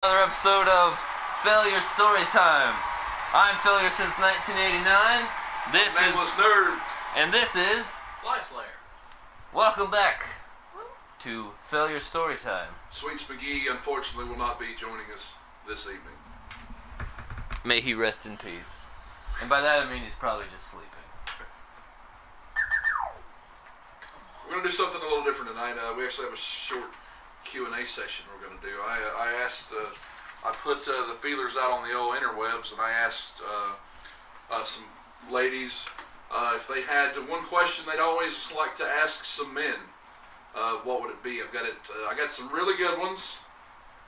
Another episode of Failure Storytime. I'm Failure since 1989. This is NamelessNerd. And this is Slayer. Welcome back to Failure Storytime. Sweets McGee, unfortunately, will not be joining us this evening. May he rest in peace. And by that I mean he's probably just sleeping. We're going to do something a little different tonight. We actually have a short Q&A session we're going to do. I put the feelers out on the old interwebs, and I asked some ladies if they had one question they'd always like to ask some men. What would it be? I got some really good ones,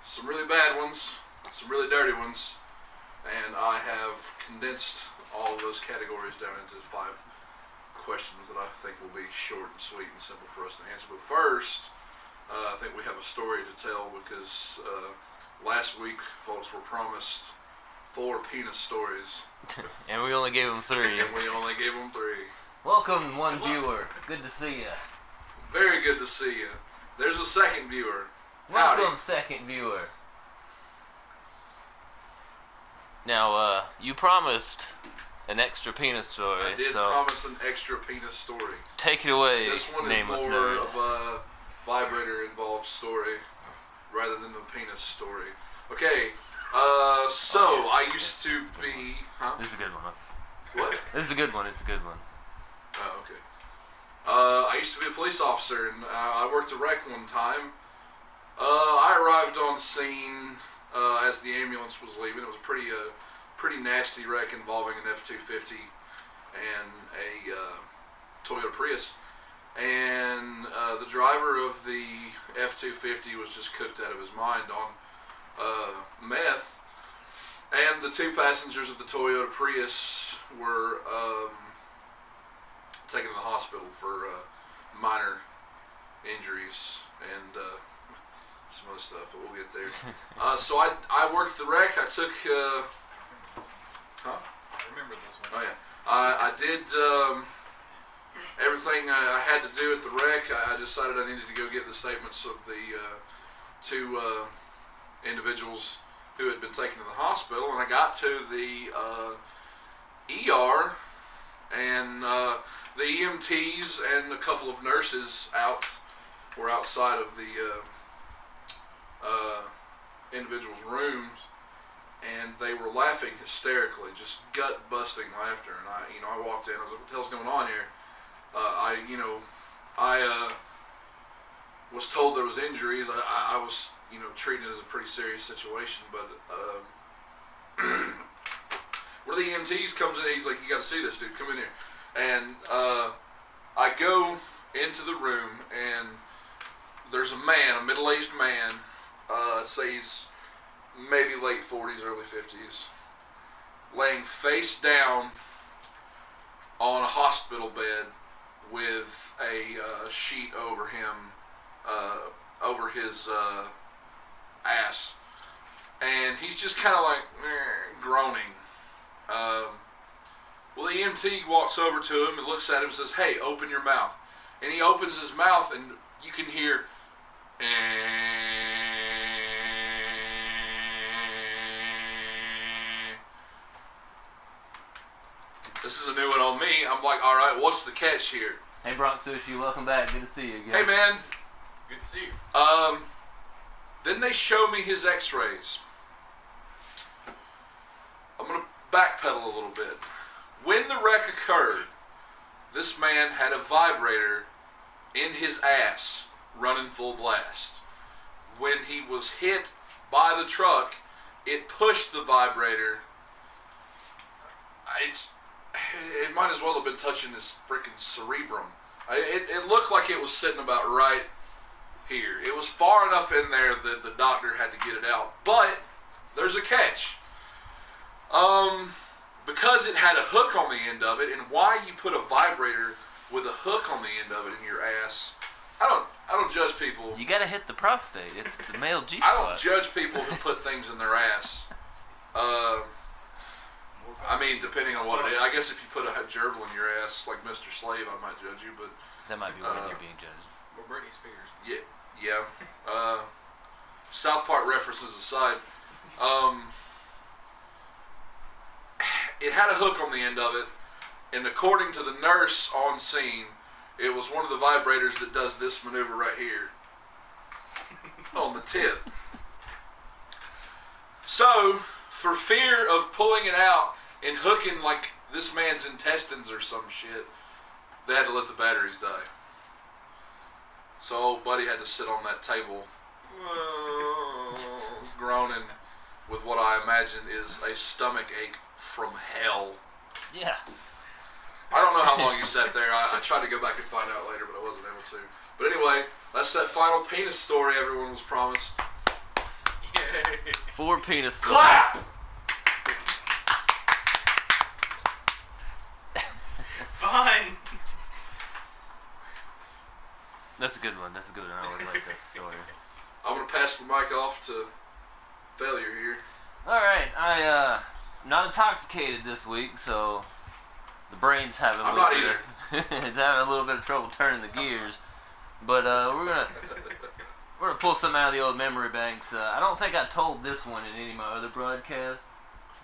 some really bad ones, some really dirty ones, and I have condensed all of those categories down into 5 questions that I think will be short and sweet and simple for us to answer. But first, I think we have a story to tell because last week folks were promised 4 penis stories. And we only gave him 3. And we only gave them 3. Welcome, one viewer. Good to see you. Very good to see you. There's a second viewer. Welcome, Howdy. second viewer. Now, you promised an extra penis story. I did promise an extra penis story. Take it away, This one is Nameless more Nerd. of a vibrator-involved story rather than a penis story. Okay, so I used to be... Huh? This is a good one. What? This is a good one. It's a good one. Oh, okay. I used to be a police officer, and I worked a wreck one time. I arrived on scene as the ambulance was leaving. It was a pretty nasty wreck involving an F-250 and a Toyota Prius. And the driver of the F-250 was just cooked out of his mind on meth. And the 2 passengers of the Toyota Prius were taken to the hospital for minor injuries and some other stuff, but we'll get there. So I worked the wreck. I took... I remember this one. Oh, yeah. I did everything I had to do at the wreck. I decided I needed to go get the statements of the 2 individuals who had been taken to the hospital, and I got to the ER, and the EMTs and a couple of nurses were outside of the individuals' rooms, and they were laughing hysterically, just gut-busting laughter. And I walked in. I was like, "What the hell's going on here?" I was told there was injuries. I was, treating it as a pretty serious situation. But one of the EMTs comes in. He's like, "You got to see this, dude. Come in here." And I go into the room, and there's a middle-aged man. Say he's maybe late 40s, early 50s, laying face down on a hospital bed with a sheet over him, over his ass, and he's just kind of like groaning. Well, the EMT walks over to him and looks at him and says, "Hey, open your mouth." And he opens his mouth, and you can hear This is a new one on me. I'm like, all right, what's the catch here? Hey, Bronx Sushi, welcome back. Good to see you again. Hey, man. Good to see you. Then they show me his x-rays. I'm going to backpedal a little bit. When the wreck occurred, this man had a vibrator in his ass running full blast. When he was hit by the truck, it pushed the vibrator. It might as well have been touching his freaking cerebrum. It looked like it was sitting about right here. It was far enough in there that the doctor had to get it out. But there's a catch. Because it had a hook on the end of it, and why you put a vibrator with a hook on the end of it in your ass, I don't judge people. You gotta hit the prostate. It's the male G-spot. I don't judge people who put things in their ass. I mean, depending on what it is. I guess if you put a gerbil in your ass, like Mr. Slave, I might judge you, but... That might be when you're being judged. Or Britney Spears. Yeah. South Park references aside, It had a hook on the end of it, and according to the nurse on scene, it was one of the vibrators that does this maneuver right here on the tip. So, for fear of pulling it out and hooking like this man's intestines or some shit, they had to let the batteries die. So old buddy had to sit on that table groaning with what I imagine is a stomach ache from hell. Yeah. I don't know how long he sat there. I tried to go back and find out later, but I wasn't able to. But anyway, that's that final penis story everyone was promised. Yay. 4 penis stories. Clap! Fine. That's a good one. That's a good one. I always like that story. I'm going to pass the mic off to Failure here. Alright, I'm not intoxicated this week, so the brain's having a I'm little not bit either. it's having a little bit of trouble turning the gears. But we're gonna pull some out of the old memory banks. I don't think I told this one in any of my other broadcasts.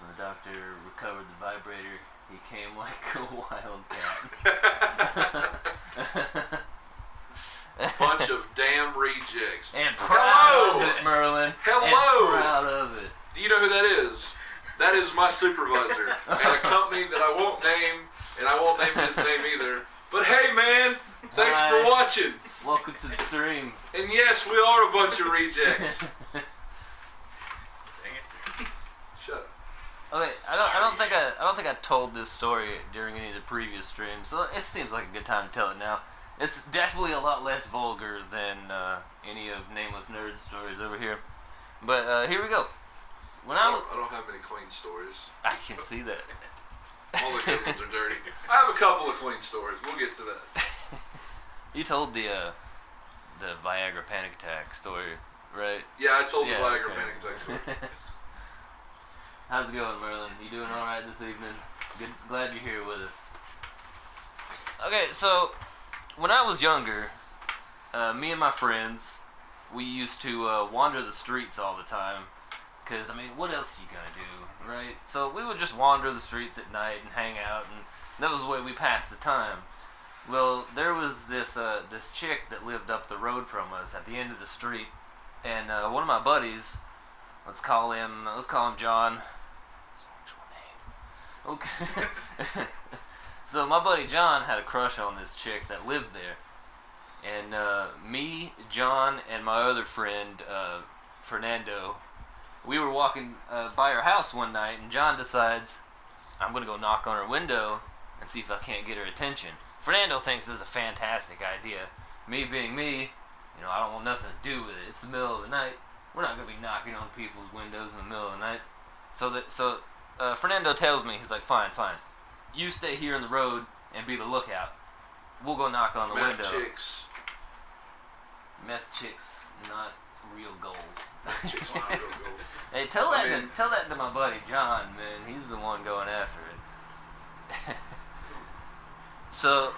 When the doctor recovered the vibrator, he came like a wildcat. Bunch of damn rejects. And proud Hello! of it, Merlin. Hello! And proud of it. Do you know who that is? That is my supervisor at a company that I won't name, and I won't name his name either. But hey, man, thanks Hi. for watching. Welcome to the stream. And yes, we are a bunch of rejects. Dang it. Shut up. Okay, I don't think I told this story during any of the previous streams, so it seems like a good time to tell it now. It's definitely a lot less vulgar than any of NamelessNerd stories over here. But here we go. When I don't have any clean stories. I can see that. All the good ones are dirty. I have a couple of clean stories. We'll get to that. You told the Viagra panic attack story, right? Yeah, I told the Viagra okay. panic attack story. How's it going, Merlin? You doing all right this evening? Good, glad you're here with us. Okay, so when I was younger, me and my friends, we used to wander the streets all the time. Because, I mean, what else are you going to do, right? So we would just wander the streets at night and hang out, and that was the way we passed the time. Well, there was this this chick that lived up the road from us at the end of the street, and one of my buddies, let's call him John. Okay. So my buddy John had a crush on this chick that lived there, and me, John, and my other friend Fernando, we were walking by her house one night, and John decides, I'm going to go knock on her window and see if I can't get her attention. Fernando thinks this is a fantastic idea. Me being me, you know, I don't want nothing to do with it. It's the middle of the night. We're not going to be knocking on people's windows in the middle of the night. So Fernando tells me, he's like, fine. You stay here in the road and be the lookout. We'll go knock on the window. Meth chicks, not real goals. Chicks not real goals. Hey, tell that to my buddy John, man. He's the one going after it. So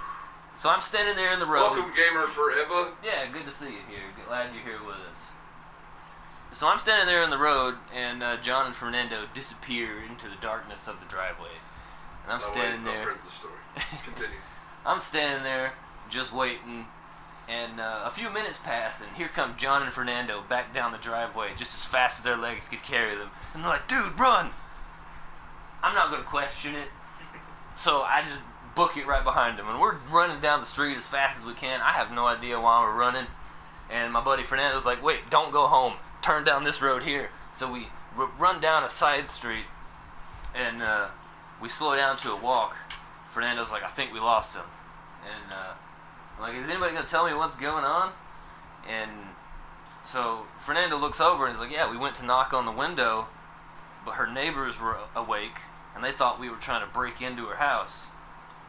I'm standing there in the road. Welcome, gamer forever. Yeah, good to see you here. Glad you're here with us. So I'm standing there in the road, and John and Fernando disappear into the darkness of the driveway. And I'm standing there. I've heard the story. Continue. I'm standing there, just waiting. And a few minutes pass, and here come John and Fernando back down the driveway just as fast as their legs could carry them. And they're like, dude, run! I'm not going to question it. So I just book it right behind them. And we're running down the street as fast as we can. I have no idea why we're running. And my buddy Fernando's like, wait, don't go home. Turn down this road here. So we run down a side street, and we slow down to a walk. Fernando's like, I think we lost him. And I'm like, is anybody going to tell me what's going on? And so Fernando looks over and he's like, yeah, we went to knock on the window, but her neighbors were awake, and they thought we were trying to break into her house.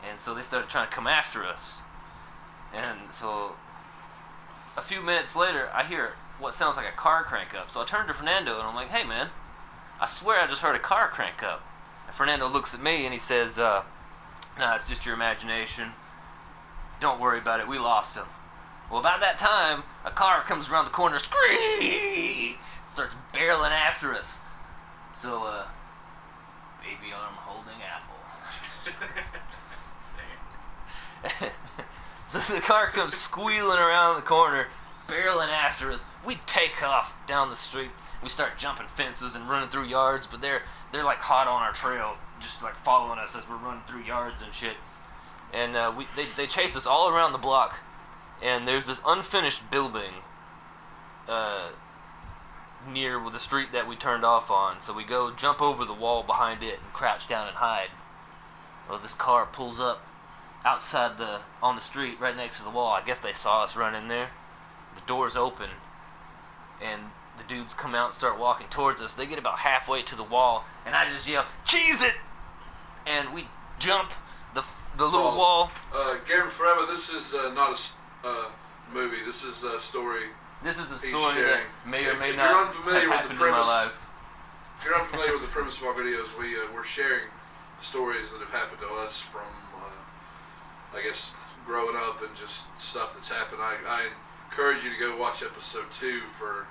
And so they started trying to come after us. And so a few minutes later, I hear what sounds like a car crank up. So I turn to Fernando and I'm like, hey man, I swear I just heard a car crank up. And Fernando looks at me and he says, nah, it's just your imagination. Don't worry about it, we lost him. Well, about that time, a car comes around the corner, scream, starts barreling after us. So, baby arm holding apple. So the car comes squealing around the corner, barreling after us. We take off down the street. We start jumping fences and running through yards, but they're like hot on our trail, just like following us as we're running through yards and shit. And they chase us all around the block. And there's this unfinished building near the street that we turned off on. So we go jump over the wall behind it and crouch down and hide. Well, this car pulls up outside on the street right next to the wall. I guess they saw us run in there. The door's open, and the dudes come out and start walking towards us. They get about halfway to the wall, and I just yell, "Cheese it!" And we jump the little wall. Game Forever, this is not a movie. This is a story. This is a story that may or may if not you're unfamiliar have with happened the in my premise, life. If you're unfamiliar with the premise of our videos, we're sharing stories that have happened to us from, I guess, growing up and just stuff that's happened. I encourage you to go watch episode 2 for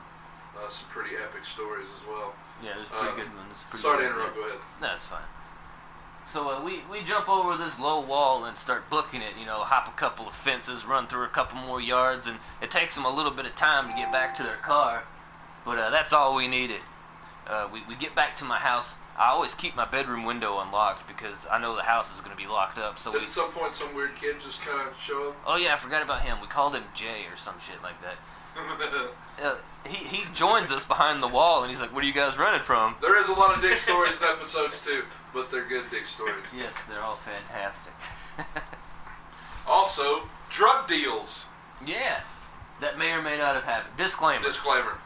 some pretty epic stories as well. Yeah, there's pretty good ones. Sorry to interrupt. Go ahead. No, it's fine. So we jump over this low wall and start booking it, hop a couple of fences, run through a couple more yards, and it takes them a little bit of time to get back to their car, but that's all we needed. We get back to my house. I always keep my bedroom window unlocked because I know the house is going to be locked up. So at some point some weird kid just kind of show up? Oh yeah, I forgot about him. We called him Jay or some shit like that. He joins us behind the wall, and he's like, "What are you guys running from?" There is a lot of dick stories in episodes too, but they're good dick stories. Yes, they're all fantastic. Also, drug deals. Yeah, that may or may not have happened. Disclaimer.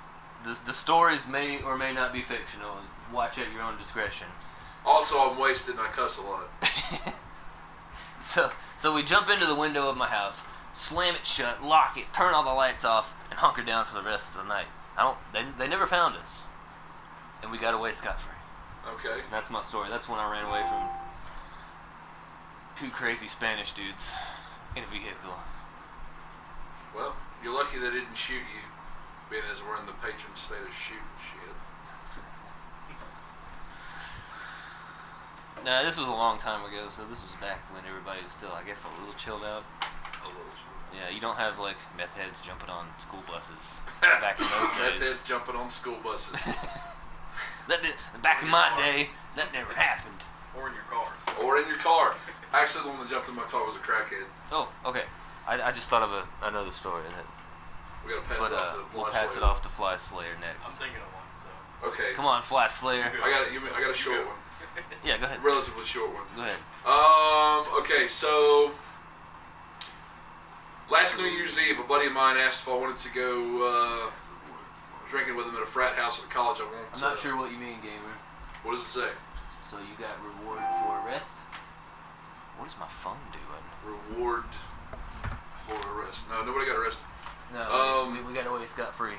The stories may or may not be fictional. Watch at your own discretion. Also, I'm wasted and I cuss a lot. So we jump into the window of my house, slam it shut, lock it, turn all the lights off, and hunker down for the rest of the night. They never found us, and we got away scot-free. Okay. That's my story. That's when I ran away from 2 crazy Spanish dudes in a vehicle. Well, you're lucky they didn't shoot you, being as we're in the patron state of shooting shit. Nah, this was a long time ago, so this was back when everybody was still, I guess, a little chilled out. A little chilled. Yeah, you don't have, like, meth heads jumping on school buses back in those days. Meth heads jumping on school buses. Back in my day, that never happened. Or in your car. Or in your car. Actually, the one that jumped in my car was a crackhead. Oh, okay. I just thought of another story. We gotta pass it off to Fly we'll Slayer. pass it off to Fly Slayer next. I'm thinking of one, so. Okay. Come on, Fly Slayer. I got a short one. Yeah, go ahead. Relatively short one. Go ahead. Okay, so last New Year's Eve, a buddy of mine asked if I wanted to go drinking with him at a frat house at a college I won't. I'm not sure what you mean, gamer. What does it say? So you got reward for arrest? What is my phone doing? Reward for arrest. No, nobody got arrested. No, we got away scot-free.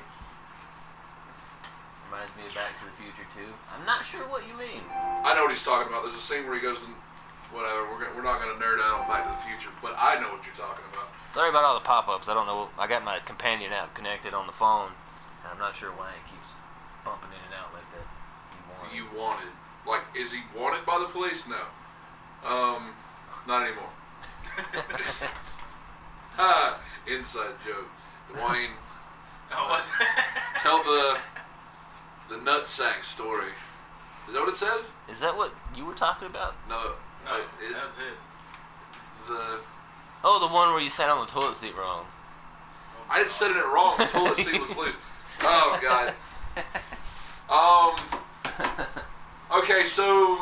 Reminds me of Back to the Future too. I'm not sure what you mean. I know what he's talking about. There's a scene where he goes to whatever. We're not going to nerd out on Back to the Future, but I know what you're talking about. Sorry about all the pop-ups. I don't know. I got my companion app connected on the phone, and I'm not sure why it keeps bumping in and out like that. You wanted. Like, is he wanted by the police? No. Not anymore. Inside joke. Dwayne. Oh, what? Tell the nutsack story. Is that what it says? Is that what you were talking about? No. No, that was his. Oh, the one where you sat on the toilet seat wrong. I didn't set it wrong. The toilet seat was loose. Oh, God. Okay, so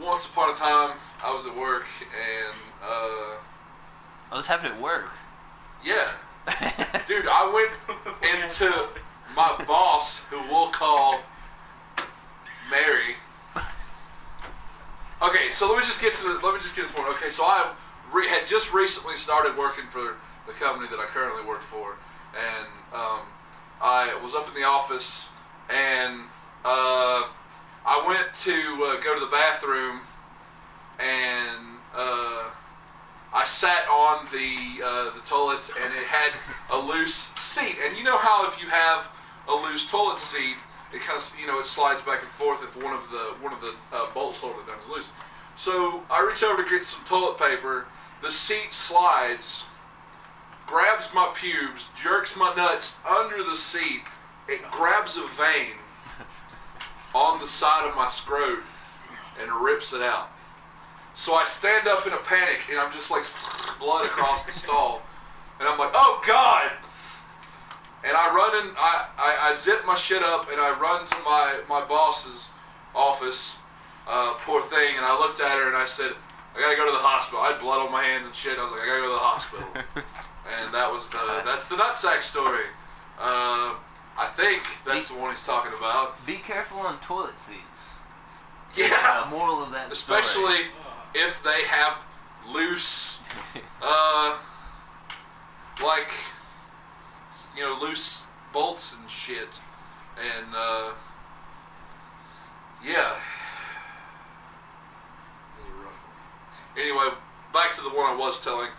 once upon a time, I was at work, and Oh, this happened at work. yeah, dude, I went into my boss, who we'll call Mary. Okay, so let me just get to the point. Okay, so I had just recently started working for the company that I currently work for, and I was up in the office, and I went to go to the bathroom, and I sat on the toilet, and it had a loose seat. And you know how if you have a loose toilet seat, it kind of, it slides back and forth if one of the bolts holding it down is loose. So I reach over to get some toilet paper. The seat slides, grabs my pubes, jerks my nuts under the seat. It grabs a vein on the side of my scrot and rips it out. So I stand up in a panic, and I'm just like blood across the stall, and I'm like, oh God! And I run in, I zip my shit up, and I run to my boss's office, poor thing, and I looked at her and I said, I gotta go to the hospital. I had blood on my hands and shit. I was like, I gotta go to the hospital. And that's the nutsack story. I think that's the one he's talking about. Be careful on toilet seats. Yeah. Moral of that Especially story. if they have loose, loose bolts and shit. And, yeah. It was a rough one. Anyway, back to the one I was telling.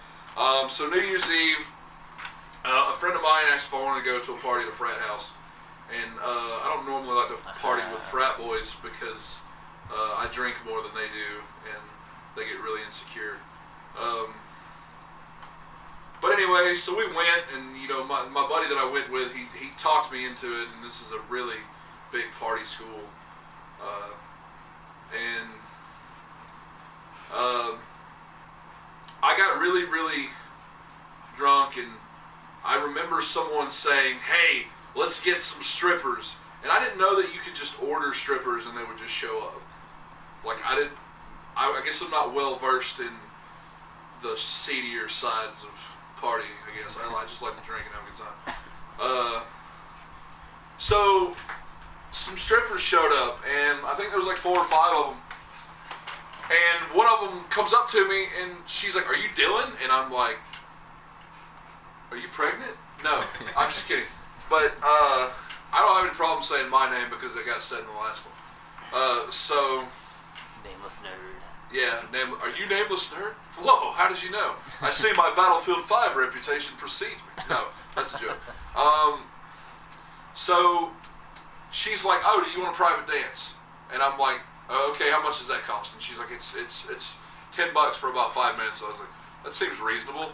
So New Year's Eve, a friend of mine asked if I wanted to go to a party at a frat house. And I don't normally like to party with frat boys because I drink more than they do, and they get really insecure. But anyway, so we went, and my buddy that I went with, he talked me into it, and this is a really big party school. I got really, really drunk, and I remember someone saying, hey, let's get some strippers. And I didn't know that you could just order strippers and they would just show up. Like, I guess I'm not well versed in the seedier sides of partying, I guess. I just like to drink and have a good time. So, some strippers showed up, and I think there was like 4 or 5 of them. And one of them comes up to me, and she's like, are you Dylan? And I'm like, are you pregnant? No, I'm just kidding. But I don't have any problem saying my name because it got said in the last one. So... NamelessNerd. Yeah, are you NamelessNerd? Whoa, how did you know? I see my Battlefield 5 reputation precedes me. No, that's a joke. So she's like, oh, do you want a private dance? And I'm like, oh, okay, how much does that cost? And she's like, it's $10 for about 5 minutes. So I was like, that seems reasonable.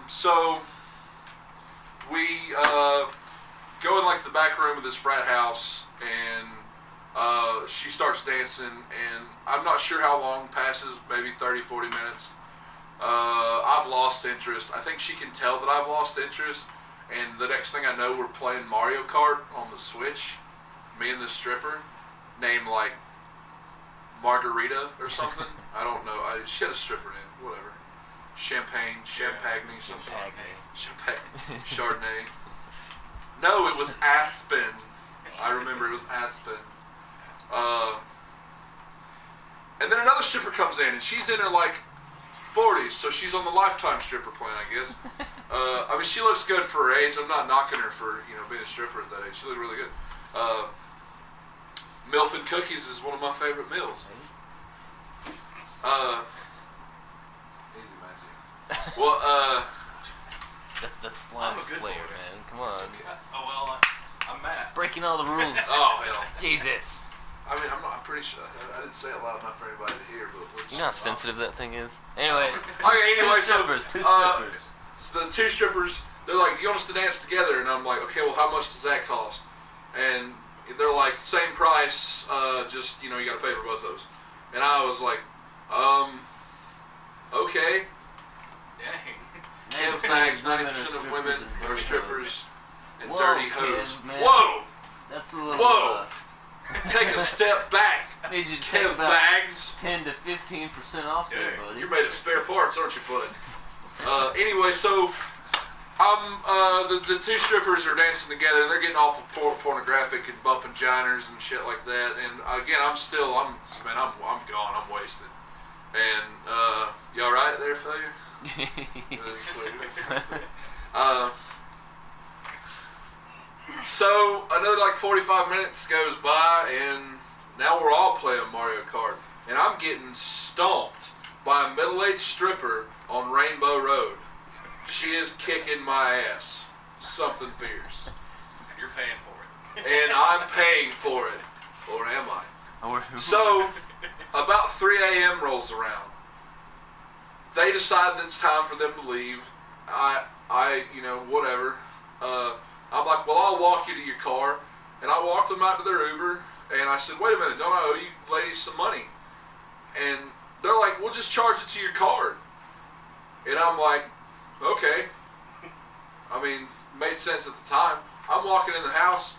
So we go in like the back room of this frat house, and she starts dancing, and I'm not sure how long passes, maybe 30, 40 minutes. I've lost interest. I think she can tell that I've lost interest, and the next thing I know, we're playing Mario Kart on the Switch, me and this stripper, named like Margarita or something. I don't know. She had a stripper name, whatever. Champagne, something. Champagne, Chardonnay. No, it was Aspen. I remember it was Aspen. And then another stripper comes in, and she's in her like 40s, so she's on the lifetime stripper plan, I guess. I mean, she looks good for her age. I'm not knocking her for being a stripper at that age. She looked really good. Milf and cookies is one of my favorite meals. Easy, Matthew. Well, that's Flying Slayer, man. Come on. okay. Oh, well, I'm Matt. Breaking all the rules. Oh, hell. Jesus. I mean, I'm pretty sure. I didn't say it loud enough for anybody to hear, but we're just... You know how sensitive that thing is? Anyway. Okay, anyway, two strippers. So the 2 strippers, they're like, do you want us to dance together? And I'm like, okay, well, how much does that cost? And they're like, same price, just, you gotta pay for both those. And I was like, okay. Dang. Kev bags, 90% of women are strippers and Whoa, dirty hoes. Kev, man. Whoa! That's a little... Whoa! Take a step back. I need you to take Kev about bags. 10 to 15% off there, buddy. You're made of spare parts, aren't you, bud? Anyway, so the 2 strippers are dancing together, and they're getting off of pornographic and bumping giners and shit like that. And again, I'm gone. I'm wasted. And you all right there, failure? So another like 45 minutes goes by, and now we're all playing Mario Kart, and I'm getting stomped by a middle-aged stripper on Rainbow Road. She is kicking my ass. Something fierce. And you're paying for it. And I'm paying for it. Or am I? Or So, about 3 a.m. rolls around. They decide that it's time for them to leave. Whatever. I'm like, well, I'll walk you to your car. And I walked them out to their Uber. And I said, wait a minute, don't I owe you ladies some money? And they're like, we'll just charge it to your card. And I'm like, okay. I mean, made sense at the time. I'm walking in the house.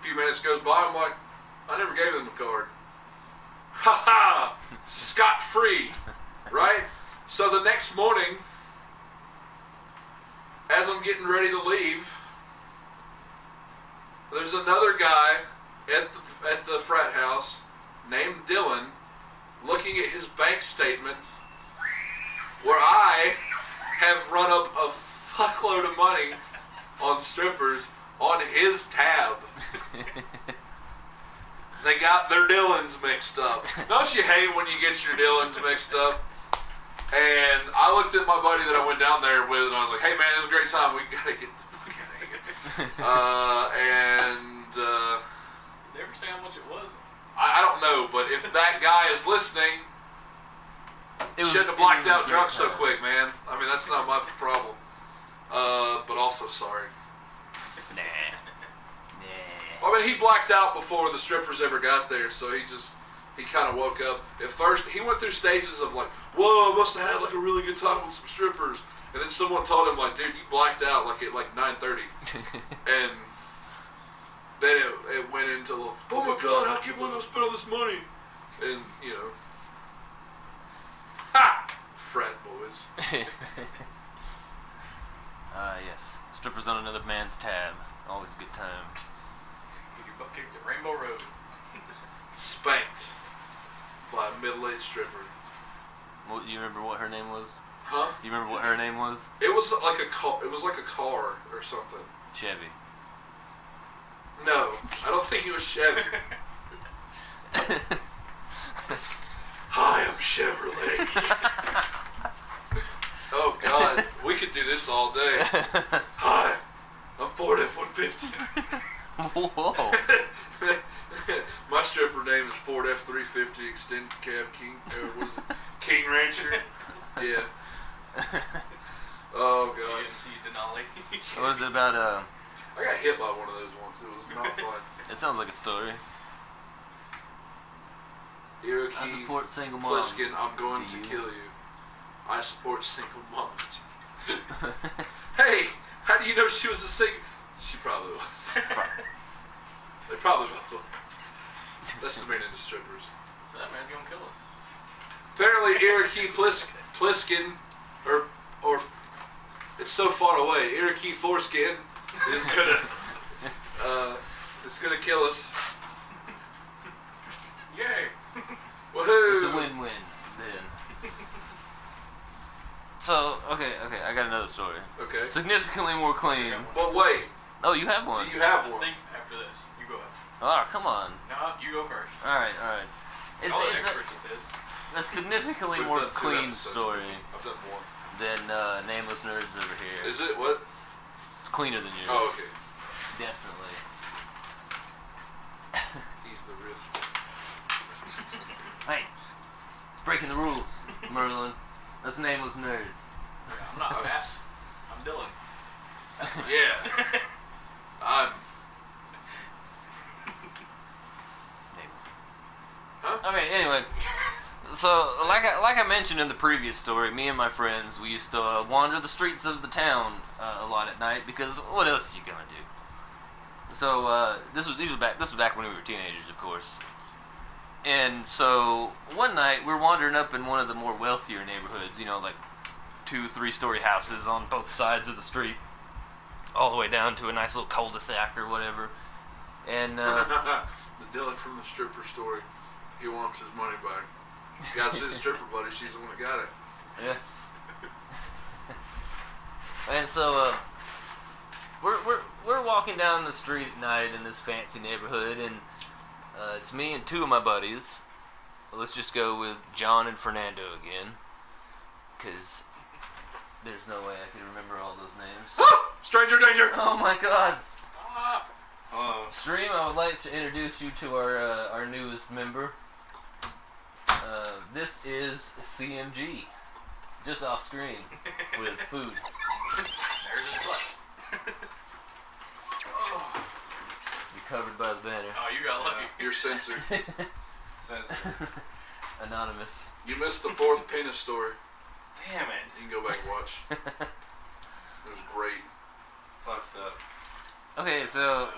A few minutes goes by. I'm like, I never gave them a card. Ha ha! Scot-free. Right? So the next morning, as I'm getting ready to leave, there's another guy at the frat house named Dylan looking at his bank statement where I have run up a fuckload of money on strippers on his tab. They got their Dylans mixed up. Don't you hate when you get your Dylans mixed up? And I looked at my buddy that I went down there with, and I was like, hey man, it was a great time. We gotta get the fuck out of here. Did they ever say how much it was? I don't know, but if that guy is listening, shouldn't have blacked out drunk so quick, man. I mean, that's not my problem. But also sorry. Nah. I mean, he blacked out before the strippers ever got there, so he kind of woke up. At first, he went through stages of like, whoa, I must have had like a really good time with some strippers. And then someone told him like, dude, you blacked out like at like 9:30. And then it went into, oh my god, I can't believe I spent all this money. And, ha! Frat boys. Yes. Strippers on another man's tab. Always a good time. Get your butt kicked at Rainbow Road. Spanked by a middle-aged stripper. What, you remember what her name was? Huh? You remember what her name was? It was like a car or something. Chevy. No, I don't think it was Chevy. Hi, I'm Chevrolet. Oh God, we could do this all day. Hi, I'm Ford F-150. Whoa. My stripper name is Ford F-350 Extended Cab King. What is it? King Rancher. Yeah. Oh God. You didn't see Denali. What is it about? I got hit by one of those once. It was not fun. It sounds like a story. Iraqi I support single moms. Pliskin, I'm going to Do you? kill you. I support single moms. Hey, how do you know she was a single? She probably was. They probably both were. That's the main into strippers. So that man's gonna kill us. Apparently, Iraqi Pliskin, or it's so far away. Iraqi foreskin is gonna kill us. Yay! Woohoo! It's a win-win then. So, okay, I got another story. Okay. Significantly more clean. But wait, Oh, you have one? do you have I one? think after this, you go ahead. Oh, come on. No, you go first. Alright. Y'all are experts at this. a significantly We've more done 2 clean episodes. story I've done one. than NamelessNerd's over here. Is it what? It's cleaner than yours. Oh, okay. Definitely. He's the real. Hey, breaking the rules, Merlin. That's NamelessNerd. Yeah, I'm not Matt. I'm Dylan. That's my Yeah. I'm. Huh? Okay, anyway. So, like I mentioned in the previous story, me and my friends, we used to wander the streets of the town a lot at night because what else are you gonna do? So this was back when we were teenagers, of course. And so one night we were wandering up in one of the more wealthier neighborhoods, like 2-3-story houses on both sides of the street, all the way down to a nice little cul-de-sac or whatever. And The Dylan from the stripper story. He wants his money back. You gotta see the stripper, buddy. She's the one that got it. yeah. And so we're walking down the street at night in this fancy neighborhood, and it's me and 2 of my buddies, let's just go with John and Fernando again, because there's no way I can remember all those names. Stranger danger! Oh my god! Hello. Stream, I would like to introduce you to our newest member. This is CMG, just off screen with food. There's his butt. You're covered by the banner. Oh, you got lucky. You're censored. Censored. Anonymous. You missed the 4th penis story. Damn it. You can go back and watch. It was great. Fucked up. Okay, so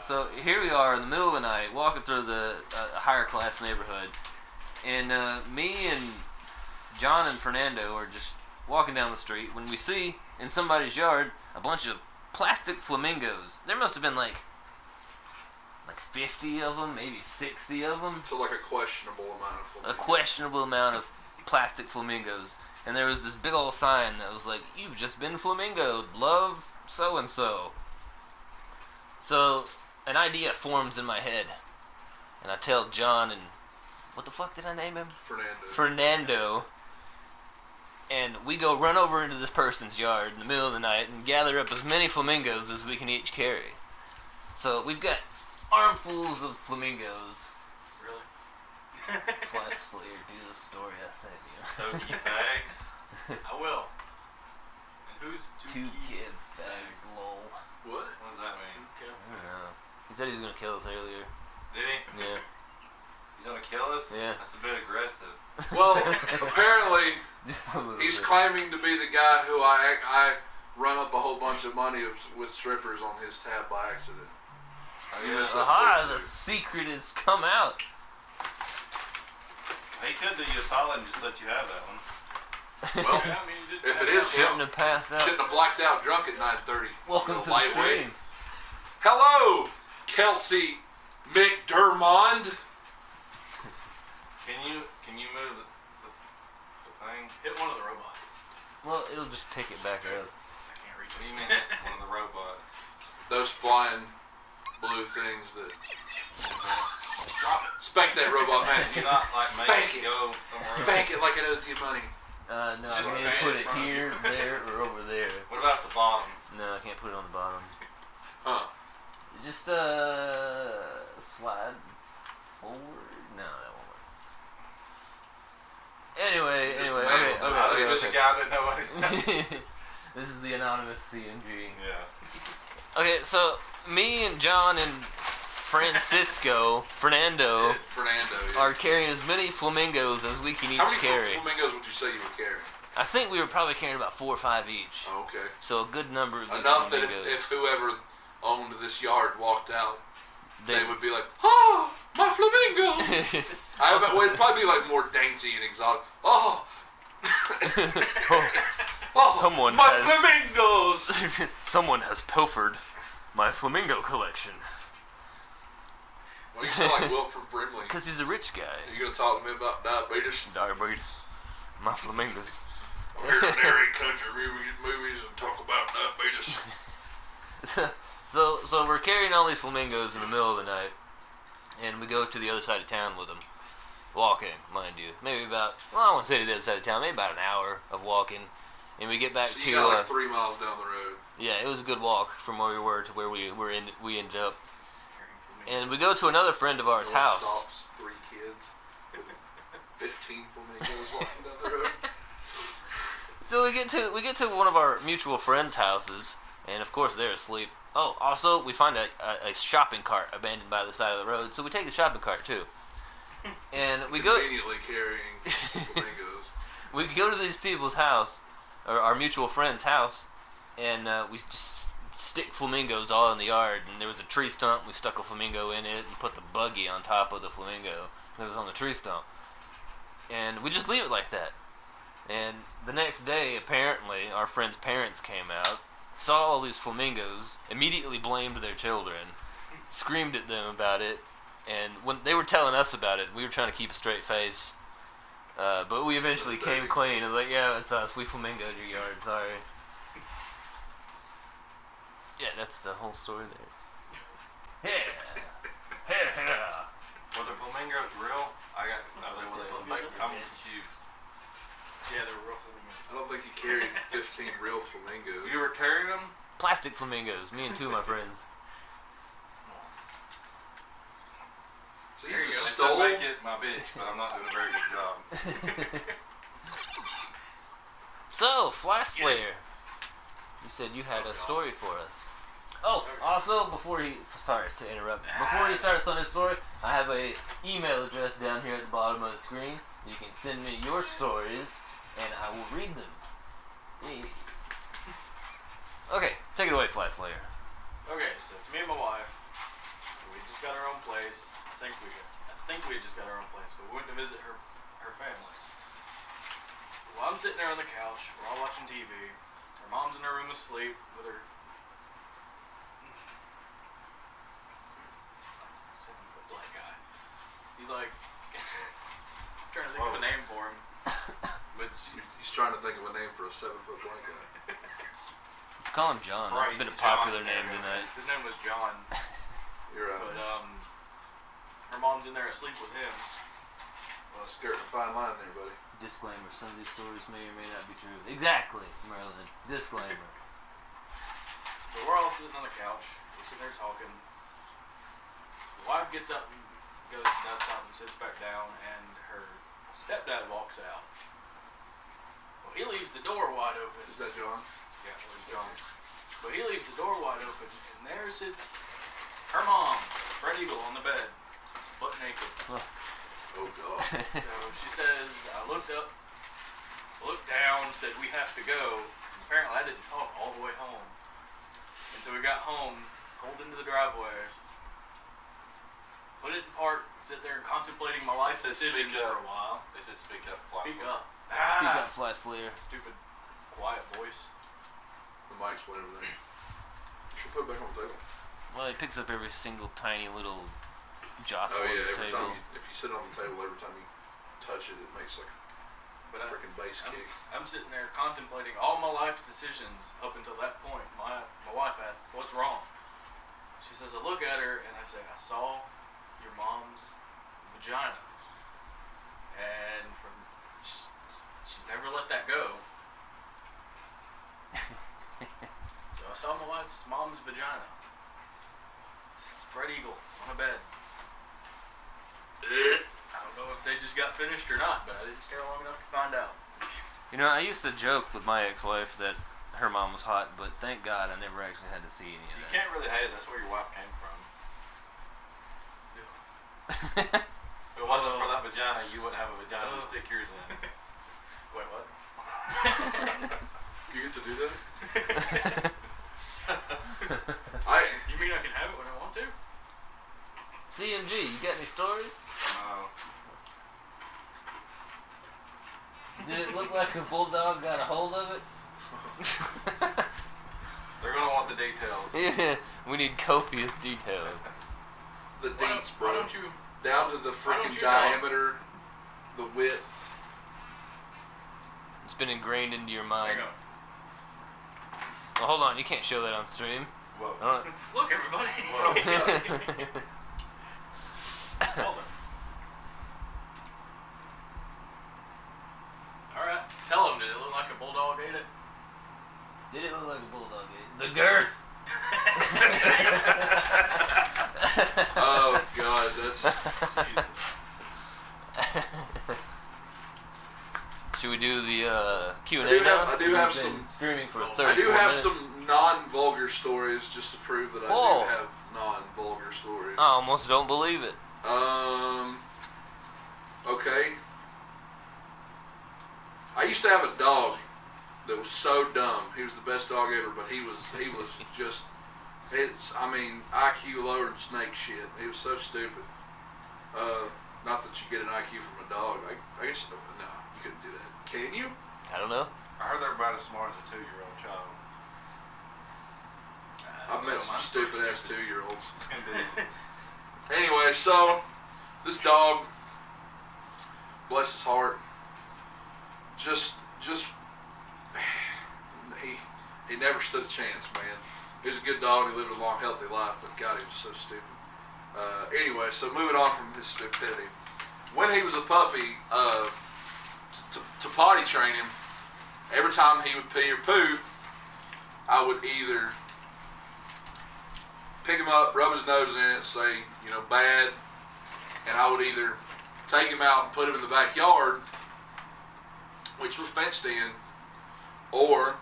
here we are in the middle of the night, walking through the higher class neighborhood, and me and John and Fernando are just walking down the street when we see in somebody's yard a bunch of plastic flamingos. There must have been like 50 of them, maybe 60 of them. So like a questionable amount of flamingos. A questionable amount of plastic flamingos. And there was this big old sign that was like, "You've just been flamingoed. Love so-and-so." So an idea forms in my head. And I tell John and... what the fuck did I name him? Fernando. And we go run over into this person's yard in the middle of the night and gather up as many flamingos as we can each carry. So we've got armfuls of flamingos. Really? Flash Slayer, do the story I sent you. Toki fags. I will. And who's Two kid fags, lol. What? What does that mean? I don't know. He said he was gonna kill us earlier. Did he? Yeah. He's gonna kill us? Yeah. That's a bit aggressive. Well, apparently Just a little he's bit. claiming to be the guy who I run up a whole bunch of money with strippers on his tab by accident. Oh, You yeah. missed that Aha, story, the too. secret has come out. He could do you a solid and just let you have that one. Well, Yeah, I mean, you did if it pass is out. Shouldn't him, have passed out. shouldn't have blacked out drunk at 9:30. Welcome to the Lightweight. stream. Hello, Kelsey McDermott. Can you move the thing? Hit one of the robots. Well, it'll just pick it back up. I can't reach What do it. you mean? One of the robots. Those flying blue things that Drop it. spank that robot, man. Can you not like make Spank it it. go somewhere else? Spank it like it owes you money. No, Just I fan need to put in it front of here, you. there, or over there. What about the bottom? No, I can't put it on the bottom. Huh. Just slide forward. No, that won't work. Anyway, Just okay, man, I was okay, just a okay. guy that nobody. This is the anonymous CMG. Yeah. Okay, so me and John and Fernando Fernando. Yeah. are carrying as many flamingos as we can each How many carry. flamingos would you say you were carrying? I think we were probably carrying about 4 or 5 each. Oh, okay. So a good number of these Enough that flamingos. if whoever owned this yard walked out, They- they would be like, "Oh, my flamingos!" I bet well, it'd probably be like more dainty and exotic. Oh, oh, Someone my has- flamingos! Someone has pilfered my flamingo collection. Well, you sound like Wilford Brimley. Because he's a rich guy. Are you gonna talk to me about diabetes? Diabetes. My flamingos. I'm here to narrate country movies and talk about diabetes. So we're carrying all these flamingos in the middle of the night, and we go to the other side of town with them. Walking, mind you. Maybe about, well, I won't say to the other side of town, maybe about an hour of walking. And we get back So to, you got like 3 miles down the road. yeah, it was a good walk from where we were to where we ended up. And we go to another friend of ours' No one house. stops 3 kids with 15 flamingos walking down the road. So we get to one of our mutual friends' houses, and of course they're asleep. Oh, also we find a shopping cart abandoned by the side of the road, so we take the shopping cart too. And we go Conveniently carrying flamingos. we go to these people's house, or our mutual friend's house, and we just stick flamingos all in the yard. And there was a tree stump. We stuck a flamingo in it and put the buggy on top of the flamingo that was on the tree stump. And we just leave it like that. And the next day, apparently, our friend's parents came out, saw all these flamingos, immediately blamed their children, screamed at them about it, and when they were telling us about it, we were trying to keep a straight face. But we eventually came clean and like, yeah, it's us. We flamingoed your yard. Sorry. Yeah, that's the whole story there. Yeah. Yeah. Were the flamingos real? Were they Yeah, they're real flamingos. I don't think he carried 15 real flamingos. You were carrying them? Plastic flamingos. Me and two of my friends. So There you you just go. stole? Make it my bitch, but I'm not doing a very good job. So, Flash Slayer. You said you had a story for us. Oh, also, sorry to interrupt. Before he starts on his story, I have a email address down here at the bottom of the screen. You can send me your stories, and I will read them. Okay, take it away, Flash Slayer. Okay, so it's me and my wife. We just got our own place. I think we had just got our own place, but we went to visit her family. Well, I'm sitting there on the couch. We're all watching TV. Her mom's in her room asleep with her 7-foot black guy. He's like, I'm trying to think of a name for him. But He's trying to think of a name for a 7-foot black guy. Let's call him John. That's been a popular name tonight. His name was John. You're But her mom's in there asleep with him. well, skirting a fine line there, buddy. Disclaimer, some of these stories may or may not be true. Exactly, Merlin. Disclaimer. So we're all sitting on the couch. We're sitting there talking. The wife gets up and goes, does something, sits back down, and her stepdad walks out. Well, he leaves the door wide open. Is that John? Yeah, it was John. But he leaves the door wide open, and there sits her mom, spread eagle on the bed, butt naked. Oh, God. So she says, I looked up, looked down, said, we have to go. And apparently I didn't talk all the way home. Until we got home, pulled into the driveway, put it in park, sit there contemplating my life decisions for a while. They said speak up. Speak up. Speak up, Flash Slayer. Stupid, quiet voice. The mic's went over there. You should put it back on the table. Well, he picks up every single tiny little jostle Oh, on yeah, the every table. time if you sit it on the table, every time you touch it, it makes like But a freaking bass kick. I'm sitting there contemplating all my life decisions up until that point. My wife asked, what's wrong? She says, I look at her and I say, I saw your mom's vagina. And she's never let that go. So I saw my wife's mom's vagina. Spread eagle on a bed. I don't know if they just got finished or not, but I didn't stay long enough to find out. You know, I used to joke with my ex-wife that her mom was hot, but thank God I never actually had to see any of You that. can't really hate it. That's where your wife came from. If it wasn't for that vagina, you wouldn't have a vagina to stick yours in. Wait, what? You get to do that? You mean I can have it when I want to? CMG, you got any stories? No. Did it look like a bulldog got a hold of it? They're gonna want the details. Yeah, we need copious details. The Why don't- deets, why bro. don't you? Down to the why don't freaking you talk? diameter, the width. It's been ingrained into your mind. Hang on. Well, hold on, you can't show that on stream. Whoa. I don't- Look, everybody. Hold on. All right. Tell them. Did it look like a bulldog ate it? Did it look like a bulldog? The girth. Oh, God, that's... Should we do the Q&A I do now? have We've some- been streaming for I 34 I do have minutes. some non-vulgar stories just to prove that I Whoa. do have non-vulgar stories. I almost don't believe it. Okay. I used to have a dog that was so dumb. He was the best dog ever, but he was just, I mean, IQ lower than snake shit. He was so stupid. Not that you get an IQ from a dog. I guess, no, you couldn't do that. Can you? I don't know. I heard they're about as smart as a 2-year-old child. I've met some Mine's stupid pretty ass 2-year-olds. Indeed. Anyway, so this dog, bless his heart, just he never stood a chance, man. He was a good dog. He lived a long, healthy life, but God, he was so stupid. Anyway, so moving on from his stupidity. When he was a puppy, to potty train him, every time he would pee or poop, I would either pick him up, rub his nose in it, say, bad, and I would either take him out and put him in the backyard, which was fenced in, or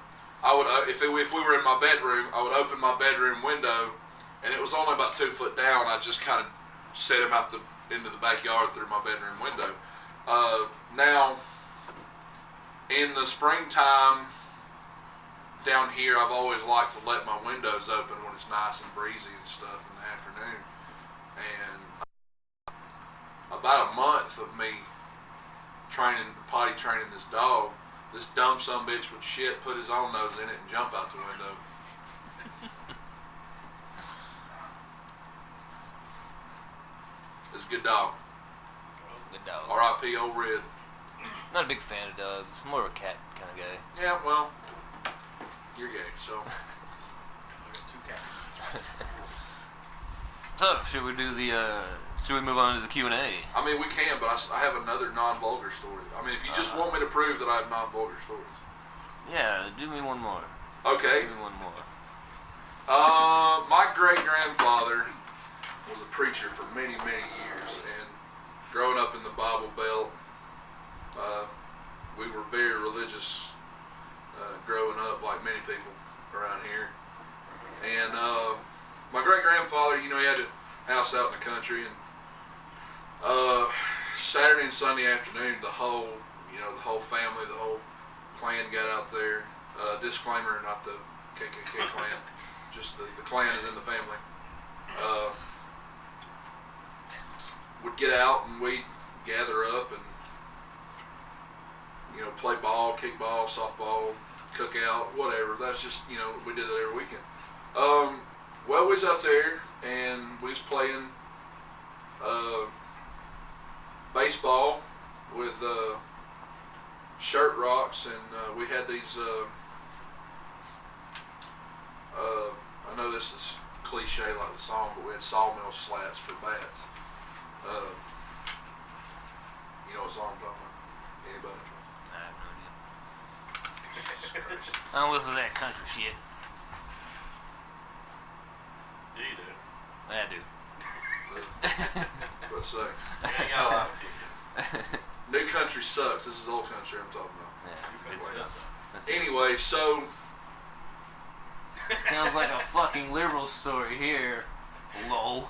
I would, if we were in my bedroom, I would open my bedroom window, and it was only about 2 foot down. I just kind of set him out into the backyard through my bedroom window. Now, in the springtime down here, I've always liked to let my windows open when it's nice and breezy and stuff in the afternoon. And about a month of me potty training this dog, this dumb sumbitch would shit, put his own nose in it, and jump out the window. It's a good dog. Good dog. R.I.P. Old Red. Not a big fan of dogs. More of a cat kind of guy. Yeah, well, you're gay, so. I got 2 cats. So, should we move on to the Q&A? I mean, we can, but I have another non-vulgar story. I mean, if you just want me to prove that I have non-vulgar stories. Yeah, do me one more. Okay. Do me one more. My great-grandfather was a preacher for many, many years, and growing up in the Bible Belt, we were very religious growing up, like many people around here. And my great-grandfather, he had a house out in the country, and Saturday and Sunday afternoon, the whole family, the whole clan got out there. Disclaimer, not the KKK clan, just the clan is in the family. Would get out and we'd gather up and play ball, kick ball, softball, cook out, whatever. That's just we did that every weekend. Well, we was out there and we was playing baseball with shirt rocks, and we had these. I know this is cliche like the song, but we had sawmill slats for bats. You know what song I'm talking about? Anybody? I have no idea. I don't listen to that country shit. Yeah, you do. I do. What's say? Yeah, I got a lot of kick. New country sucks. This is old country I'm talking about. Yeah, that's good Anyway. stuff. That's good Anyway, so stuff. Sounds like a fucking liberal story here. Lol.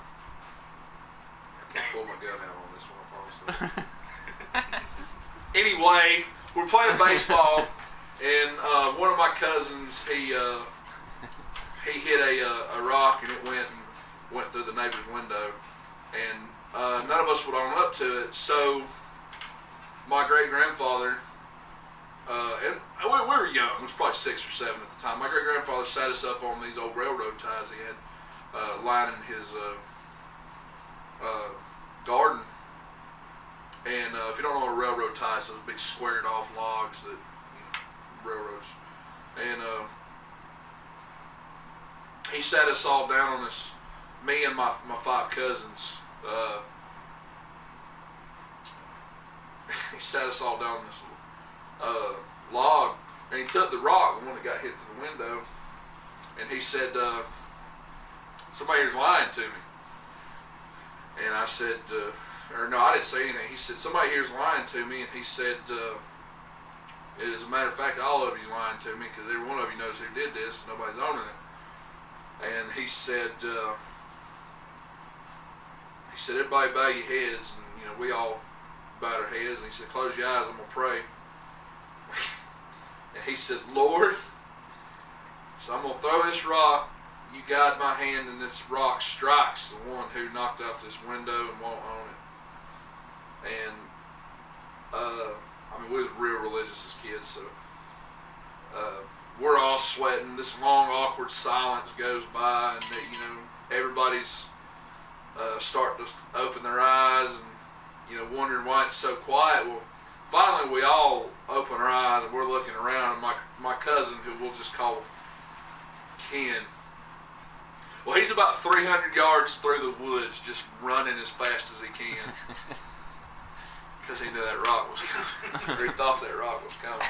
I can't pull my gun out on this one. I promise. Anyway, we're playing baseball, and one of my cousins, he hit a rock, and it went through the neighbor's window, and none of us would own up to it. So my great-grandfather, and we were young, it was probably 6 or 7 at the time. My great-grandfather sat us up on these old railroad ties he had lining his garden. And if you don't know what a railroad tie is, those big squared off logs that railroads. And he sat us all down on this, me and my 5 cousins. He sat us all down on this log, and he took the rock, the one that got hit through the window, and he said, somebody here's lying to me. And I said, or no, I didn't say anything. He said, somebody here's lying to me, and he said, as a matter of fact, all of you's lying to me, because every one of you knows who did this, and nobody's owning it. And he said, everybody bow your heads, and we all bowed our heads, and he said, close your eyes, I'm going to pray. And he said, Lord, so I'm going to throw this rock, you guide my hand, and this rock strikes the one who knocked out this window and won't own it. And we was real religious as kids, so we're all sweating. This long, awkward silence goes by, and everybody's starting to open their eyes and wondering why it's so quiet. Well, finally we all open our eyes and we're looking around, and my cousin, who we'll just call Ken, well, he's about 300 yards through the woods, just running as fast as he can. Because he knew that rock was coming. Or he thought that rock was coming.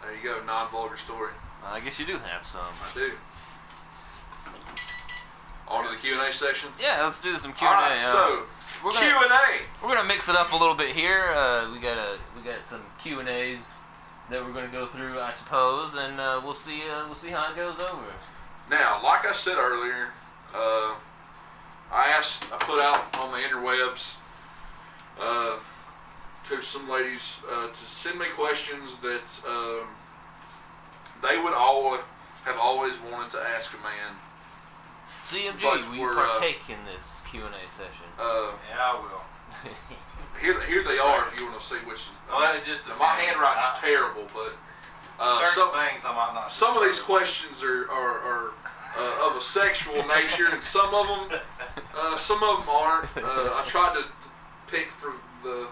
There you go, non-vulgar story. Well, I guess you do have some. I do. On to the Q&A session? Yeah, let's do some Q&A. All right, so Q&A. We're gonna mix it up a little bit here. We got some Q&As that we're gonna go through, I suppose, and we'll see how it goes over. Now, like I said earlier, I put out on the interwebs to some ladies to send me questions that they would have always wanted to ask a man. CMG, But will you we're, partake in this Q&A session? Yeah, I will. Here they are if you want to see which. Well, it just my depends. handwriting's terrible, but Certain things I might not. some of these questions are of a sexual nature, and some of them aren't. I tried to pick from the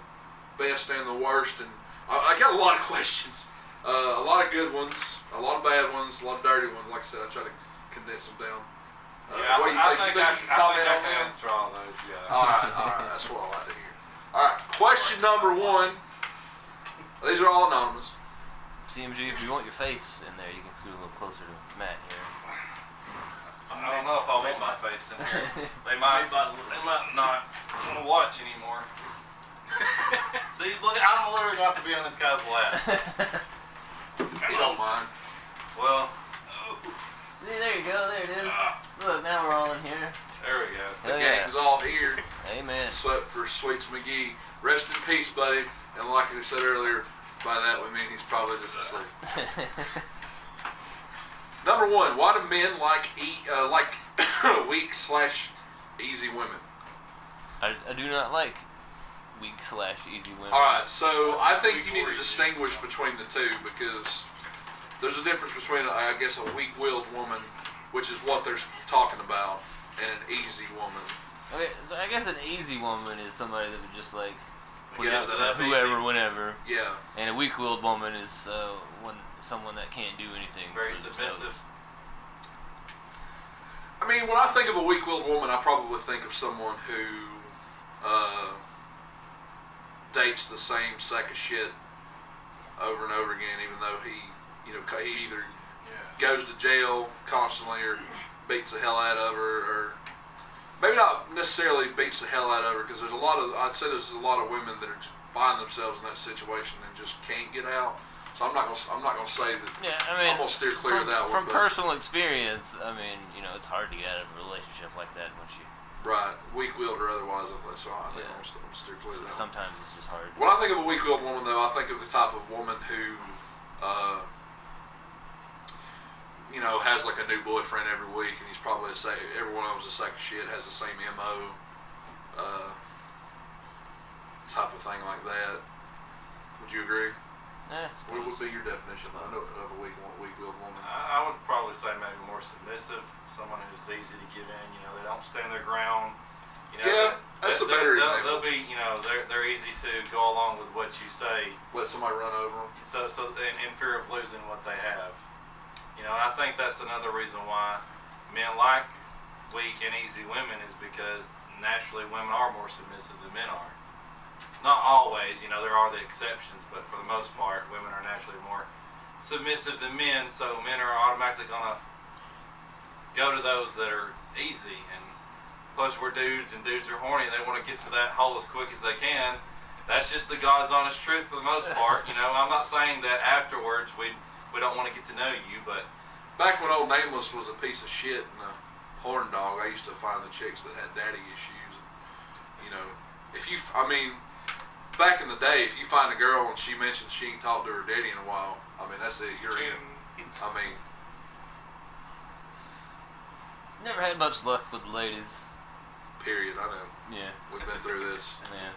best and the worst, and I got a lot of questions, a lot of good ones, a lot of bad ones, a lot of dirty ones. Like I said, I try to condense them down. Yeah, what do you I think? think You comment I on can them? answer all those. Yeah. All right, that's what I like to hear. All right, question number 1. These are all anonymous. CMG, if you want your face in there, you can scoot a little closer to Matt here. I don't know if I'll want my face in here. They might not want to watch anymore. See, look, I'm literally going to have to be on this guy's lap. You don't mind. Well, See, there you go, there it is. Look, now we're all in here. there we go. The Hell yeah. gang's all here. Amen. Except for Sweets McGee. Rest in peace, buddy. And like I said earlier, by that we mean he's probably just asleep. Number 1, why do men like weak/easy women? I do not like weak/easy women. Alright, so I think you need to distinguish between the two, because there's a difference between, I guess, a weak-willed woman, which is what they're talking about, and an easy woman. Okay, so I guess an easy woman is somebody that would just like put Yeah, out is to that whoever, easy? whenever. Yeah. And a weak-willed woman is someone that can't do anything. Very for submissive. themselves. I mean, when I think of a weak-willed woman, I probably think of someone who dates the same sack of shit over and over again, even though he either goes to jail constantly or beats the hell out of her, or maybe not necessarily beats the hell out of her, because I'd say there's a lot of women that find themselves in that situation and just can't get out. So I'm not gonna say that. Yeah, I mean, I'm gonna steer clear of that one. From personal experience, I mean, it's hard to get out of a relationship like that once you. Right, weak-willed or otherwise, so I think I'm gonna steer clear of that. Sometimes it's just hard. When I think of a weak-willed woman, though, I think of the type of woman who, has like a new boyfriend every week, and he's probably every one of them's a sack of shit, has the same MO, type of thing like that. Would you agree? What would be your definition of a weak-willed woman? I would probably say maybe more submissive, someone who's easy to give in. They don't stand their ground. That's a better example. They'll be, they're easy to go along with what you say. Let somebody run over them. So in fear of losing what they have. And I think that's another reason why men like weak and easy women, is because naturally women are more submissive than men are. Not always, there are the exceptions, but for the most part, women are naturally more submissive than men, so men are automatically going to go to those that are easy. And plus we're dudes, and dudes are horny, and they want to get to that hole as quick as they can. That's just the God's honest truth for the most part. I'm not saying that afterwards we don't want to get to know you, but back when old Nameless was a piece of shit and a horn dog, I used to find the chicks that had daddy issues. Back in the day, if you find a girl and she mentions she ain't talked to her daddy in a while, that's it. You're in. Never had much luck with the ladies. Period. I know. Yeah. We've been through this. Yeah.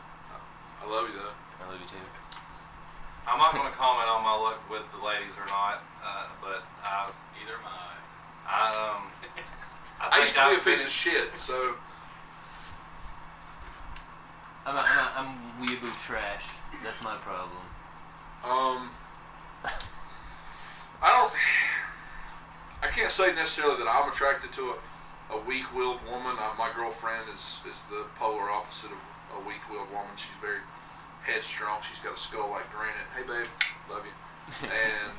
I love you though. I love you too. I'm not going to comment on my luck with the ladies or not, but Either am I used to be a piece of shit, so. I'm weeaboo trash. That's my problem. I can't say necessarily that I'm attracted to a weak-willed woman. My girlfriend is the polar opposite a weak-willed woman. She's very headstrong. She's got a skull like granite. Hey, babe, love you. And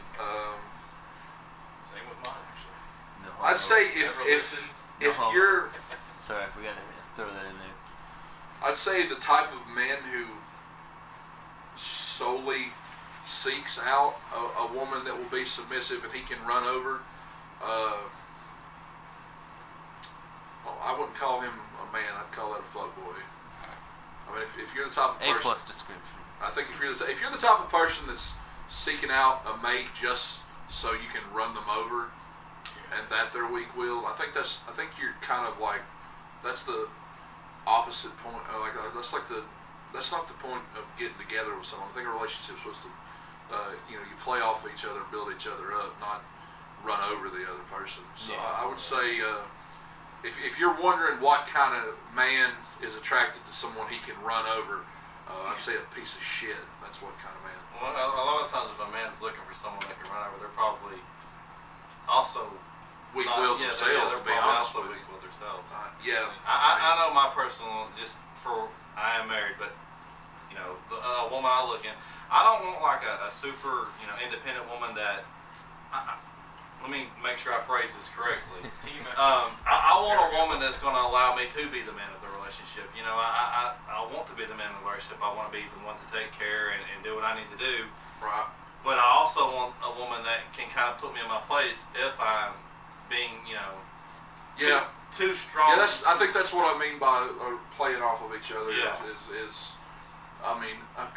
Same with mine, actually. No, I'd say if you're, sorry, I forgot to throw that in there. I'd say the type of man who solely seeks out a woman that will be submissive and he can run over. Well, I wouldn't call him a man. I'd call that a fuckboy. I mean, if you're the type of person, A+ description. I think if you're the type of person that's seeking out a mate just so you can run them over, and that they're weak-willed, I think you're kind of like, that's the opposite point. That's not the point of getting together with someone. I think a relationship's supposed to, you play off each other, build each other up, not run over the other person. So Yeah. I would say, if you're wondering what kind of man is attracted to someone he can run over, I'd say a piece of shit. That's what kind of man. Well, a lot of times if a man's looking for someone that can run over, they're probably also Weak-willed they're themselves, to be probably honest also with you. weak-willed themselves. Yeah. I know my personal, I am married, but a woman I look in, I don't want like a super independent woman that. Let me make sure I phrase this correctly. I want a woman that's going to allow me to be the man of the relationship. I want to be the man of the relationship. I want to be the one to take care and do what I need to do. Right. But I also want a woman that can kind of put me in my place if I'm being, too strong. Yeah, I think that's what I mean by playing off of each other. Yeah.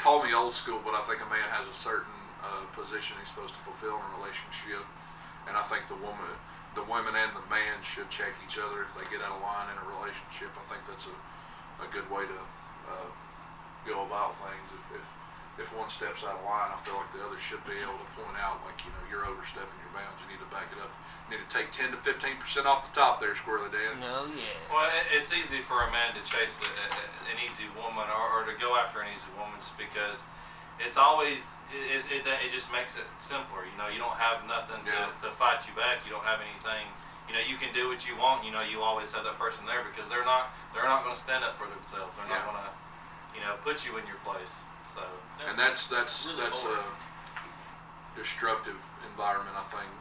Call me old school, but I think a man has a certain position he's supposed to fulfill in a relationship, and I think the women and the man should check each other if they get out of line in a relationship. I think that's a good way to go about things. If one steps out of line, I feel like the other should be able to point out, like, you're overstepping your bounds. You need to back it up. You need to take 10 to 15% off the top there, Squirrely Dan. No, yeah. Well, it's easy for a man to chase an easy woman or to go after an easy woman just because it's always, it just makes it simpler. You don't have nothing to fight you back. You don't have anything. You can do what you want. You always have that person there because they're not going to stand up for themselves. They're not going to, put you in your place. So. And that's a destructive environment, I think.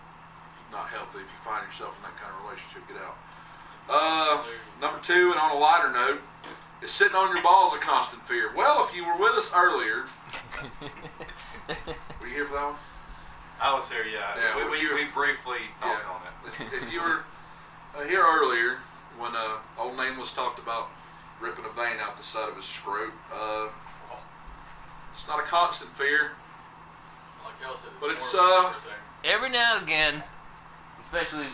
Not healthy. If you find yourself in that kind of relationship, get out. Number 2, and on a lighter note, is sitting on your balls a constant fear? Well, if you were with us earlier, were you here for that one? I was here, yeah. We briefly talked on it. If you were here earlier, when old Nameless talked about ripping a vein out the side of his scrot, it's not a constant fear. Like y'all said, but it's every now and again, especially,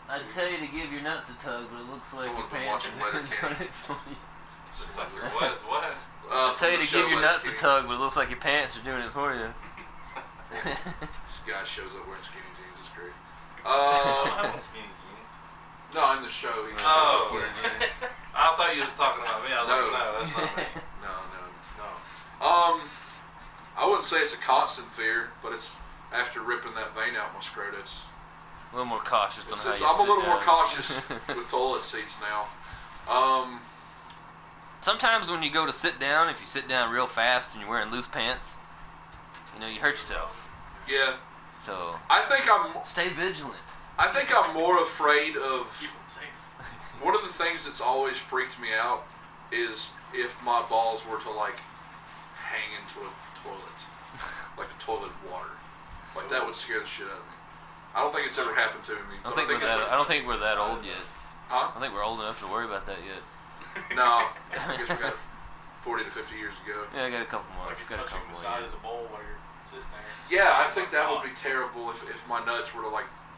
I'd tell you to give your nuts a tug, but it looks like Someone's your been pants watching are doing Letterkenny. it for you. Looks like your what? I'd tell you to give your nuts a Letterkenny. tug, but it looks like your pants are doing it for you. This guy shows up wearing skinny jeans. It's great. I have skinny jeans. No, in the show. He Oh. skinny jeans. I thought you was talking about me. I was No. like, no, that's not me. No. I wouldn't say it's a constant fear, but it's after ripping that vein out my scrot, it's A little more cautious on how you I'm a sit little more down. cautious with toilet seats now. Sometimes when you go to sit down, if you sit down real fast and you're wearing loose pants, you hurt yourself. Yeah. So I think stay vigilant. I'm more afraid of. Keep them safe. One of the things that's always freaked me out is if my balls were to hang into a toilet, like a toilet water. Like that would scare the shit out of me. I don't think it's ever happened to me. I don't think we're that old yet. Huh? I don't think we're old enough to worry about that yet. No. I guess we got 40 to 50 years to go. Yeah, I got a couple more. It's like Got you're a couple touching the more side years. of the bowl while you're sitting there. Yeah, I think that would be terrible if my nuts were to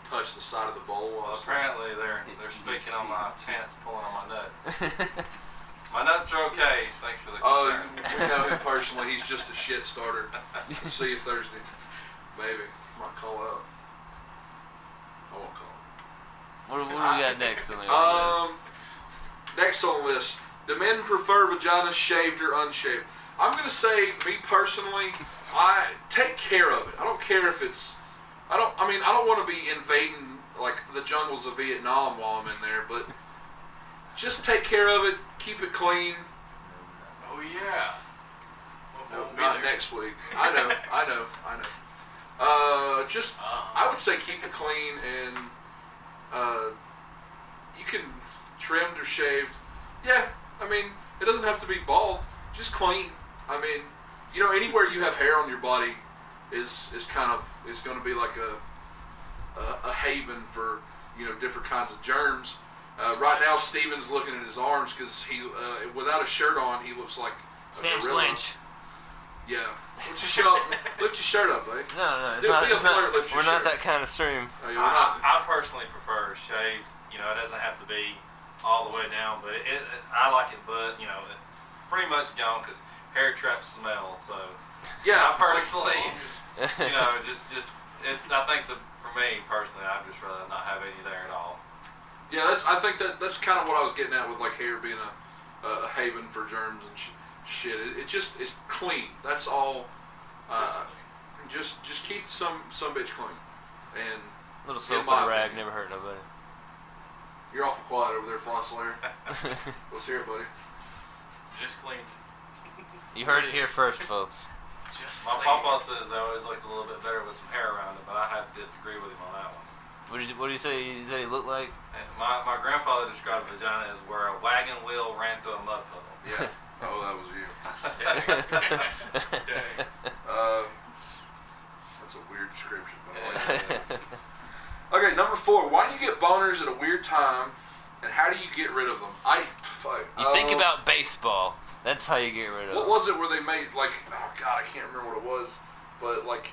touch the side of the bowl. Well, apparently they're speaking on my pants, pulling on my nuts. My nuts are okay. Thanks for the Oh, concern. we know him personally. He's just a shit starter. See you Thursday. Maybe. Might call out. I won't call. What do we got next on the Next on the list, do men prefer vaginas shaved or unshaved? I'm gonna say, me personally, I take care of it. I don't care if it's. I don't want to be invading the jungles of Vietnam while I'm in there, but just take care of it, keep it clean. yeah. No, Won't be not there. next week. I know. I would say keep it clean, and you can trimmed or shaved. Yeah, I mean, it doesn't have to be bald. Just clean. I mean, anywhere you have hair on your body is going to be like a haven for different kinds of germs. Right now, Steven's looking at his arms because he without a shirt on, he looks like a Sam gorilla. Splinch. Yeah. Lift your shirt up, buddy. No, it's Be not. a flirt, lift your We're not shirt. that kind of stream. Oh, yeah, we're not. I personally prefer shaved. It doesn't have to be all the way down, but I like it, but pretty much gone because hair traps smell. So Yeah, I personally, I think for me personally, I'd just rather not have any there at all. Yeah, I think that's kind of what I was getting at with like hair being a haven for germs and shit. It's clean. That's all. Just keep some bitch clean. And Little soap in my and a rag opinion. never hurt nobody. You're awful quiet over there, Floss Slayer. Let's hear it, buddy. Just clean. You heard it here first, folks. Just My clean. papa says they always looked a little bit better with some hair around it, but I had to disagree with him on that one. What did you say? You said he looked like? And my grandfather described vagina as where a wagon wheel ran through a mud puddle. Yeah. Oh, that was you. Dang. That's a weird description, but I like it. Okay, number 4. Why do you get boners at a weird time, and how do you get rid of them? You think about baseball. That's how you get rid of What them. was it where they made, like, oh god, I can't remember what it was, but like,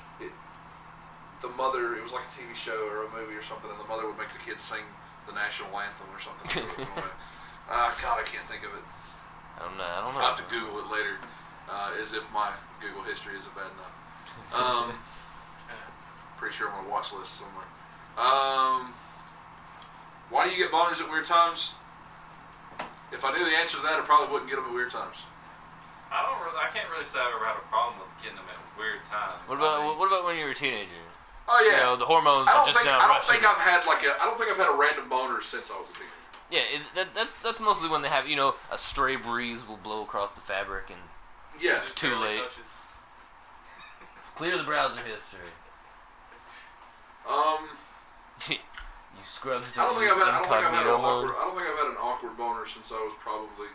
the mother, it was like a TV show or a movie or something, and the mother would make the kids sing the national anthem or something. God, I can't think of it. I don't know. I'll have to Google it later, as if my Google history isn't bad enough. Pretty sure I'm on a watch list somewhere. Why do you get boners at weird times? If I knew the answer to that, I probably wouldn't get them at weird times. I can't really say I've ever had a problem with getting them at weird times. What about when you were a teenager? Oh yeah, The hormones I are don't just think now I don't rushing. think I've had a random boner since I was a teenager. Yeah, that's mostly when they have a stray breeze will blow across the fabric and Yes. too Barely late. touches. Clear the browser history. You scrubbed it. I don't think I've had mode. an awkward boner since I was probably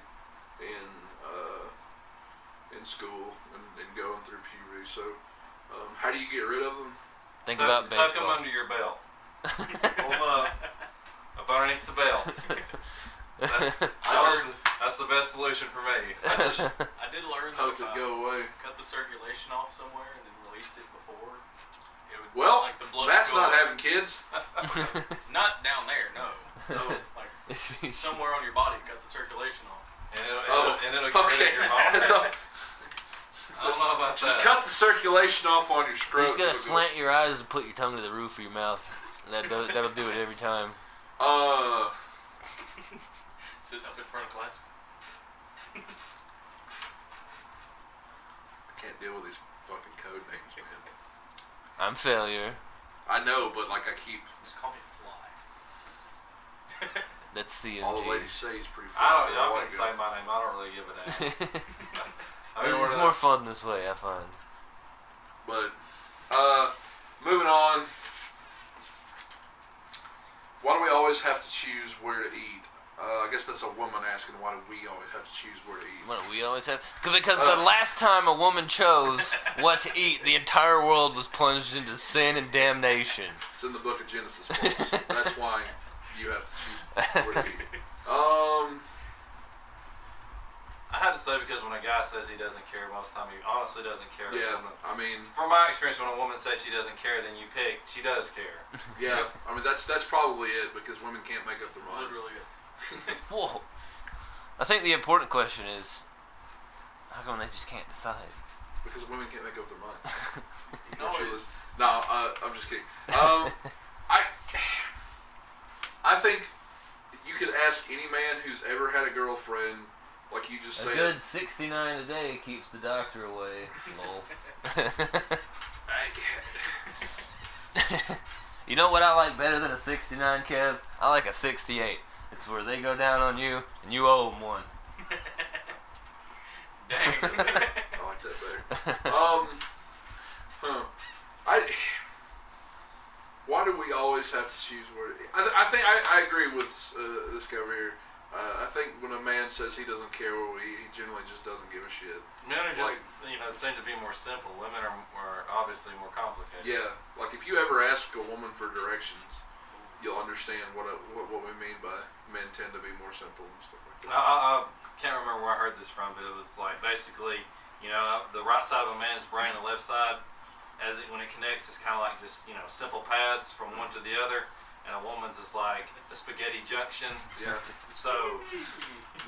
in school and going through puberty. So, how do you get rid of them? Think about Tuck them baseball. under your belt. Pull them up underneath the belt. That's the best solution for me. I did learn that Hoped if it'd I go away. cut the circulation off somewhere and then released it before, it would Well, like the blood that's would go not off. having kids. Not down there, no. No. Like somewhere on your body, cut the circulation off. And it'll get rid of your bones. I don't know about Just that. cut the circulation off on your You scrotum. just gotta It'll go- slant your eyes and put your tongue to the roof of your mouth. That'll do it every time. Sitting up in front of class. I can't deal with these fucking code names, man. I'm failure. I know, but like I keep Just call me Fly. That's CNG. all the ladies say he's pretty I fly. don't. Y'all can say my name. I don't really give a damn. I mean, It's more fun this way, I find. But moving on. Why do we always have to choose where to eat? I guess that's a woman asking why do we always have to choose where to eat. What do we always have? Because the last time a woman chose what to eat, the entire world was plunged into sin and damnation. It's in the book of Genesis, folks. That's why you have to choose where to eat. I had to say because when a guy says he doesn't care, most of the time he honestly doesn't care. Yeah, I mean, From my experience, when a woman says she doesn't care, then you pick, she does care. yeah, I mean that's probably it because women can't make up their mind. Literally. Whoa. I think the important question is, how come they just can't decide? Because women can't make up their mind. You can always. No, I'm just kidding. I think you could ask any man who's ever had a girlfriend, like you just A said. good 69 a day keeps the doctor away. Lol. You know what I like better than a 69, Kev? I like a 68. It's where they go down on you and you owe them one. Dang. I like that better. Why do we always have to choose words? I think I agree with this guy over here. I think when a man says he doesn't care what we eat, he generally just doesn't give a shit. Men are just, seem to be more simple. Women are obviously more complicated. Yeah, like if you ever ask a woman for directions, you'll understand what we mean by men tend to be more simple and stuff like that. I can't remember where I heard this from, but it was like basically, the right side of a man's brain, the left side, when it connects, it's kind of like just simple paths from one to the other, and a woman's is like a spaghetti junction. Yeah. So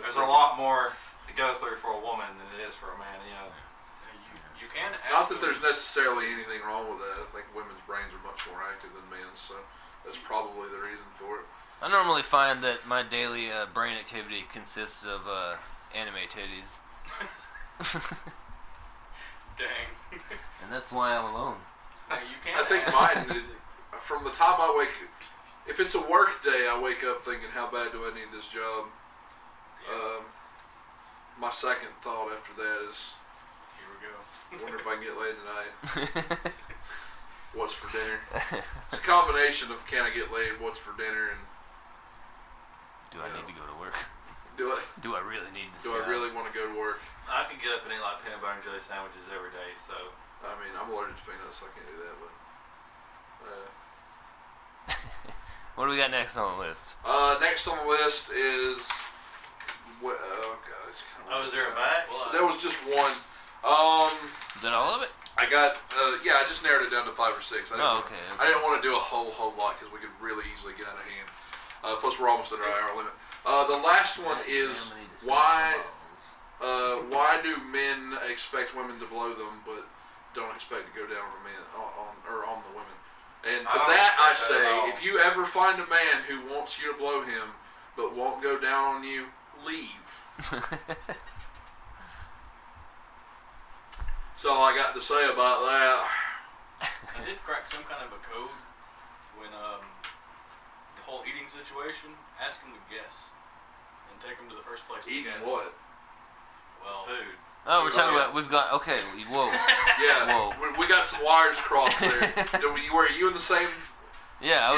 there's a lot more to go through for a woman than it is for a man. You can ask Not that there's necessarily anything wrong with that. I think women's brains are much more active than men's, so that's probably the reason for it. I normally find that my daily brain activity consists of anime titties. Dang. And that's why I'm alone. You can I think ask. mine is, from the time I wake, if it's a work day, I wake up thinking, how bad do I need this job? My second thought after that is, Here we go. I wonder if I can get laid tonight. What's for dinner? It's a combination of can I get laid, what's for dinner, and Do I need to go to work? do I really need this I job? really want to go to work? I can get up and eat like peanut butter and jelly sandwiches every day, so. I mean, I'm allergic to peanuts, so I can't do that, but What do we got next on the list? next on the list is oh god, it's kind of Oh, is there a back? There was just one. Is that all of it? I got I just narrowed it down to 5 or 6. Okay. I didn't want to do a whole lot because we could really easily get out of hand. Plus, we're almost at our hour limit. The last one is why do men expect women to blow them, but don't expect to go down on the men on the women? And to that I say, if you ever find a man who wants you to blow him, but won't go down on you, leave. That's all I got to say about that. I did crack some kind of a code when the whole eating situation. Ask them to guess and take them to the first place. Eating to guess. what? Well, Food. Oh, we're talking about. We've got. Okay. Whoa. Yeah, Whoa. we got some wires crossed there. Were you in the same? Yeah, I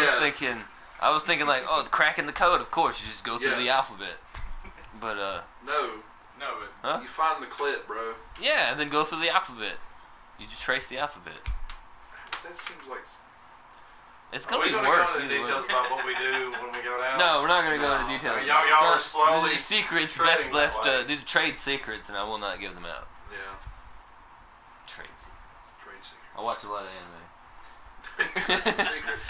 was thinking like, oh, cracking the code. Of course, you just go through the alphabet. But No, but huh? you find the clip, bro. Yeah, and then go through the alphabet. You just trace the alphabet. That seems like. It's Are gonna we be going to work. go into either details way. about what we do when we go down? No, we're not gonna go into details. Y'all are slowly These are secrets treading best left. that way. These are trade secrets, and I will not give them out. Yeah, Trade secrets. trade secret. I watch a lot of anime. That's a secret.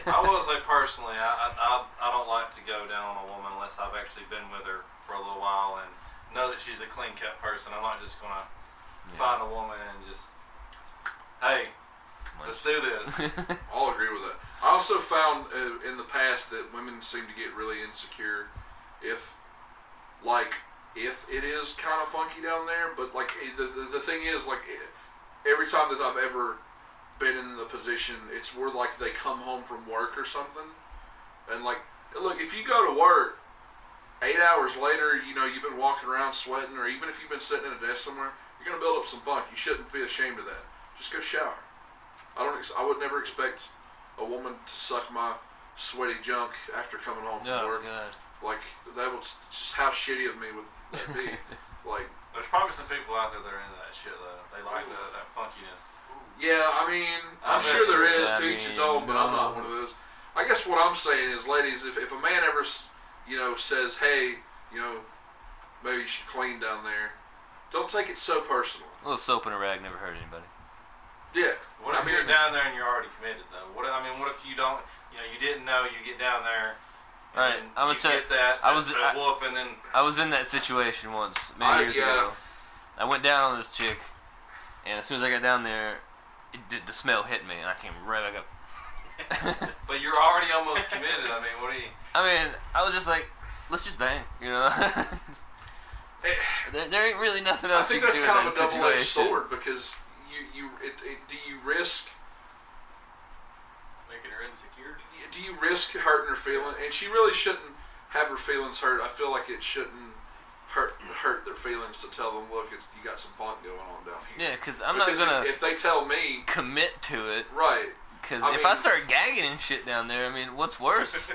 I will say personally, I don't like to go down on a woman unless I've actually been with her for a little while and know that she's a clean cut person. I'm not just gonna find a woman and just, hey, let's do this. I'll agree with that. I also found in the past that women seem to get really insecure if it is kind of funky down there, but like the thing is, like every time that I've ever been in the position, it's where like they come home from work or something, and like, look, if you go to work 8 hours later, you've been walking around sweating, or even if you've been sitting at a desk somewhere, you're gonna build up some funk. You shouldn't be ashamed of that. Just go shower. I would never expect a woman to suck my sweaty junk after coming home from work. God. Like, that was just how shitty of me would that be. Like, There's probably some people out there that are into that shit though. They like that funkiness. yeah, I mean, I'm I sure bet there there is, is. to I each his mean, own, but I'm not no. one of those. I guess what I'm saying is, ladies, if a man ever, says, hey, maybe you should clean down there, don't take it so personal. A little soap in a rag never hurt anybody. Yeah. What if you're down there and you're already committed though? What if you don't? You didn't know. You get down there. All right, and I'm you gonna tell. get that whoop, and then I was in that situation once, many years ago. I went down on this chick, and as soon as I got down there, the smell hit me, and I came right back up. but you're already almost committed. I mean, what do you? I mean, I was just like, let's just bang, there ain't really nothing else. I think you that's can do kind in of a that double-edged situation. sword, because do you risk making her insecure. do you risk hurting her feelings? And she really shouldn't have her feelings hurt. I feel like it shouldn't hurt their feelings to tell them, look, you got some fun going on down here. Yeah, because I'm not gonna. If they tell me, commit to it. right? Because if I start gagging and shit down there, I mean, what's worse?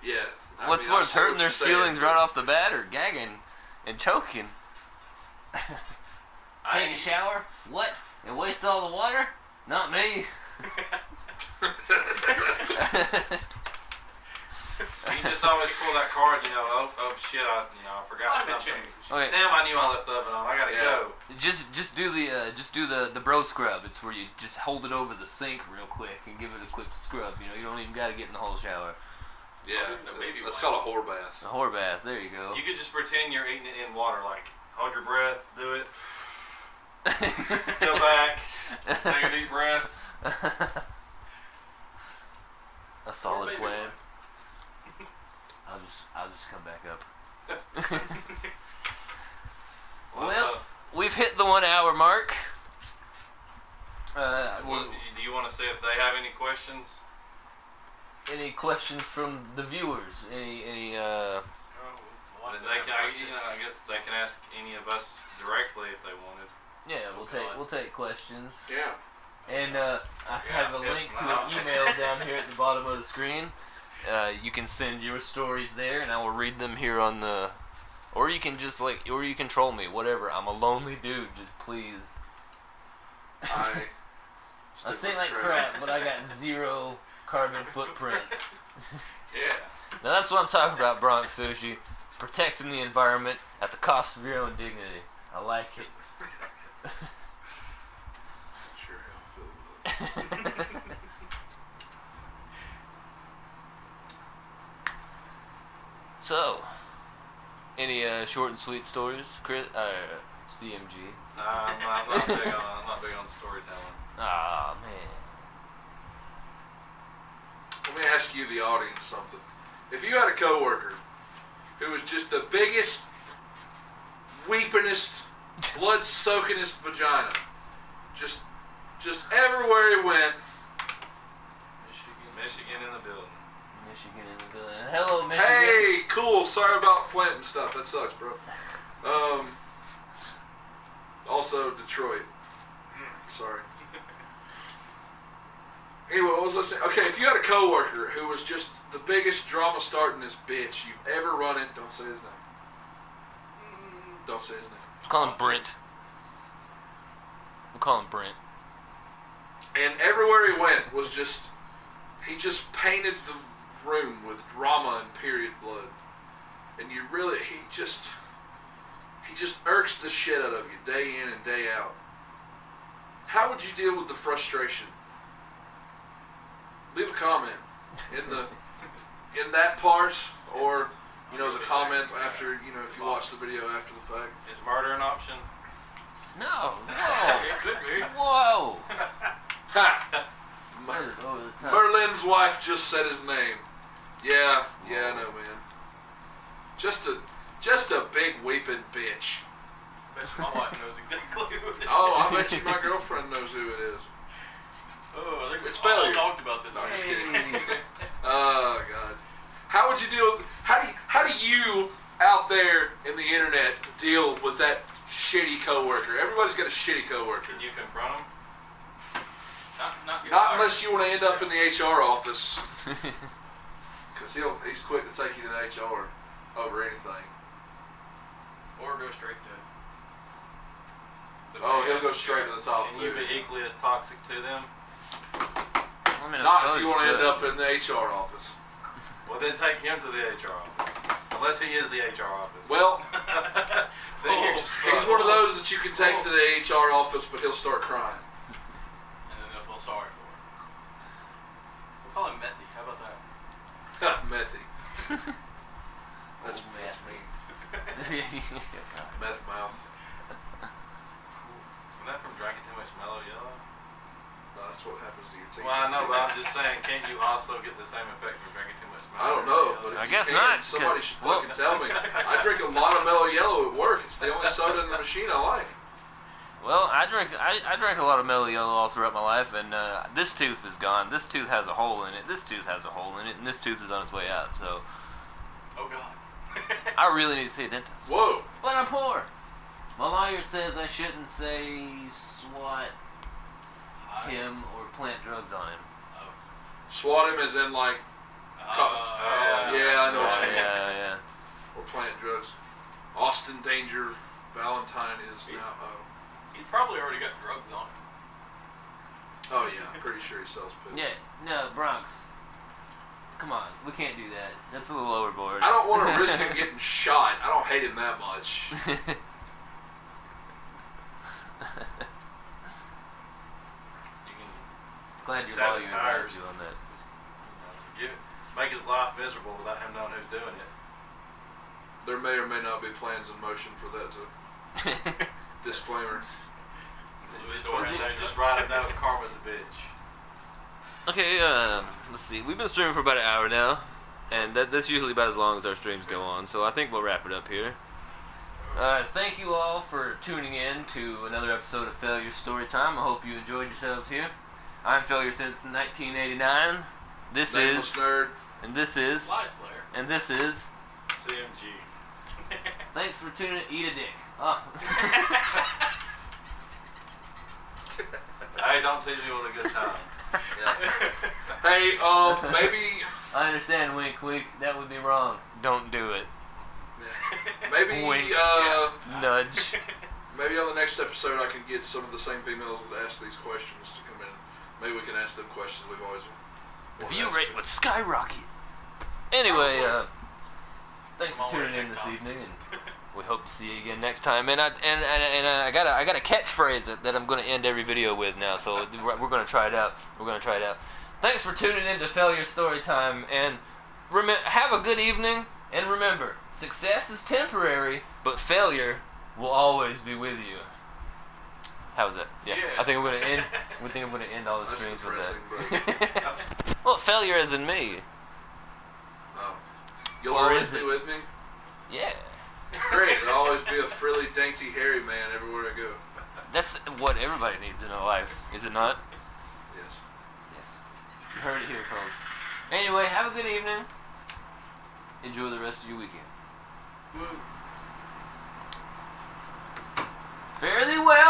Yeah. What's worse, hurting their feelings right off the bat, or gagging and choking? Take a shower? What? And waste all the water? Not me. You just always pull that card, oh shit, I forgot something. Okay. Damn, I knew I left the oven on. I gotta go. Just do the bro scrub. It's where you just hold it over the sink real quick and give it a quick scrub. You don't even gotta get in the whole shower. Yeah, that's called a whore bath. A whore bath. There you go. You could just pretend you're eating it in water, like hold your breath, do it, go back, take a deep breath. A solid plan. I'll just come back up. Well, we've hit the 1 hour mark. Do you want to see if they have any questions? Any questions from the viewers? Any I guess they can ask any of us directly if they wanted. Yeah, we'll take questions. Yeah. And I have a link to an email down here at the bottom of the screen. You can send your stories there, and I will read them here on the. Or you can just or you can troll me, whatever. I'm a lonely dude. Just please. I sing like crap, but I got 0 carbon footprints. Yeah. Now that's what I'm talking about, Bronx Sushi. Protecting the environment at the cost of your own dignity. I like it. Sure how I feel about it. So, any short and sweet stories, Chris? CMG. I'm not big on storytelling. Ah, man. Let me ask you, the audience, something. If you had a coworker who was just the biggest, weepingest, blood-soakingest vagina, just everywhere he went. Michigan in the building. Michigan in the building. Hello, Michigan. Hey, cool. Sorry about Flint and stuff. That sucks, bro. Also, Detroit. Sorry. Anyway, what was I saying? Okay, if you had a coworker who was just the biggest drama starting this bitch you've ever run in, don't say his name. Don't say his name. Let's call him Brent. We'll call him Brent. And everywhere he went was he just painted the room with drama and period blood. And he just irks the shit out of you day in and day out. How would you deal with the frustration? Leave a comment in that part, or the comment after if you watch the video after the fact. Is murder an option? No. It could be. Whoa. Ha! Merlin's wife just said his name. Yeah, I know, man. Just a big weeping bitch. I bet you my wife knows exactly who it is. Oh, I bet you my girlfriend knows who it is. Oh, I think It's we all failure. talked about this. No, I'm just kidding. Oh God. How would you deal? How do you out there in the internet deal with that shitty coworker? Everybody's got a shitty coworker. Can you confront them? Not unless you want to end up in the HR office, because he's quick to take you to the HR over anything. Or go straight to. He'll go straight to the top Can too. you be equally as toxic to them? Not if you want to end up in the HR office. Well, then take him to the HR office. Unless he is the HR office. Well, then you're he's one of those that you can take to the HR office, but he'll start crying. And then they'll feel sorry for him. We'll call him Methy. How about that? Methy. That's me. Meth mouth. Isn't that from drinking too much Mellow Yellow? No, that's what happens to your teeth. Well, I know, but I'm just saying, can't you also get the same effect from drinking too much Mellow I don't know, but if I you guess can, not, somebody should well- fucking tell me. I drink a lot of Mellow Yellow at work. It's the only soda in the machine I like. Well, I drank a lot of Mellow Yellow all throughout my life, and this tooth is gone. This tooth has a hole in it. This tooth has a hole in it, and this tooth is on its way out. So, Oh God. I really need to see a dentist. Whoa. But I'm poor. My lawyer says I shouldn't say swat him or plant drugs on him. Swat him as in like. Yeah, I know what you mean. Yeah. Or plant drugs. Austin Danger Valentine is now. He's probably already got drugs on him. Oh yeah, I'm pretty sure he sells pills. Yeah, no, Bronx. Come on, we can't do that. That's a little overboard. I don't want to risk him getting shot. I don't hate him that much. Glad your Stab lawyer his tires. advised you on that. Make his life miserable without him knowing who's doing it. There may or may not be plans in motion for that too. Disclaimer. Just write a note. Karma's a bitch. Okay, let's see. We've been streaming for about an hour now, and that's usually about as long as our streams go on, so I think we'll wrap it up here. Thank you all for tuning in to another episode of Failure Storytime. I hope you enjoyed yourselves here. I'm Failure since 1989. This is... NamelessNerd. And this is... Slayer. And this is... CMG. Thanks for tuning in. Eat a dick. Oh. Hey, don't tease me with a good time. Hey, maybe... I understand, wink, wink. That would be wrong. Don't do it. Maybe, Wink. Nudge. Maybe on the next episode I can get some of the same females that ask these questions to come in. Maybe we can ask them questions we've always The wanted to view ask rate them. would skyrocket. Anyway, thanks I'm for all tuning in this TikToks. evening, and we hope to see you again next time. And I got a catchphrase that I'm going to end every video with now, so we're going to try it out. Thanks for tuning in to Failure Storytime, and have a good evening. And remember, success is temporary, but failure will always be with you. How was that? Yeah. I think I'm going to end. We think I'm going to end all the That's streams with depressing, that. Well, failure as in me. Oh. You'll Or always is be it? with me? Yeah. Great. There'll always be a frilly, dainty, hairy man everywhere I go. That's what everybody needs in their life, is it not? Yes. Yes. You heard it here, folks. Anyway, have a good evening. Enjoy the rest of your weekend. Woo. Fairly well.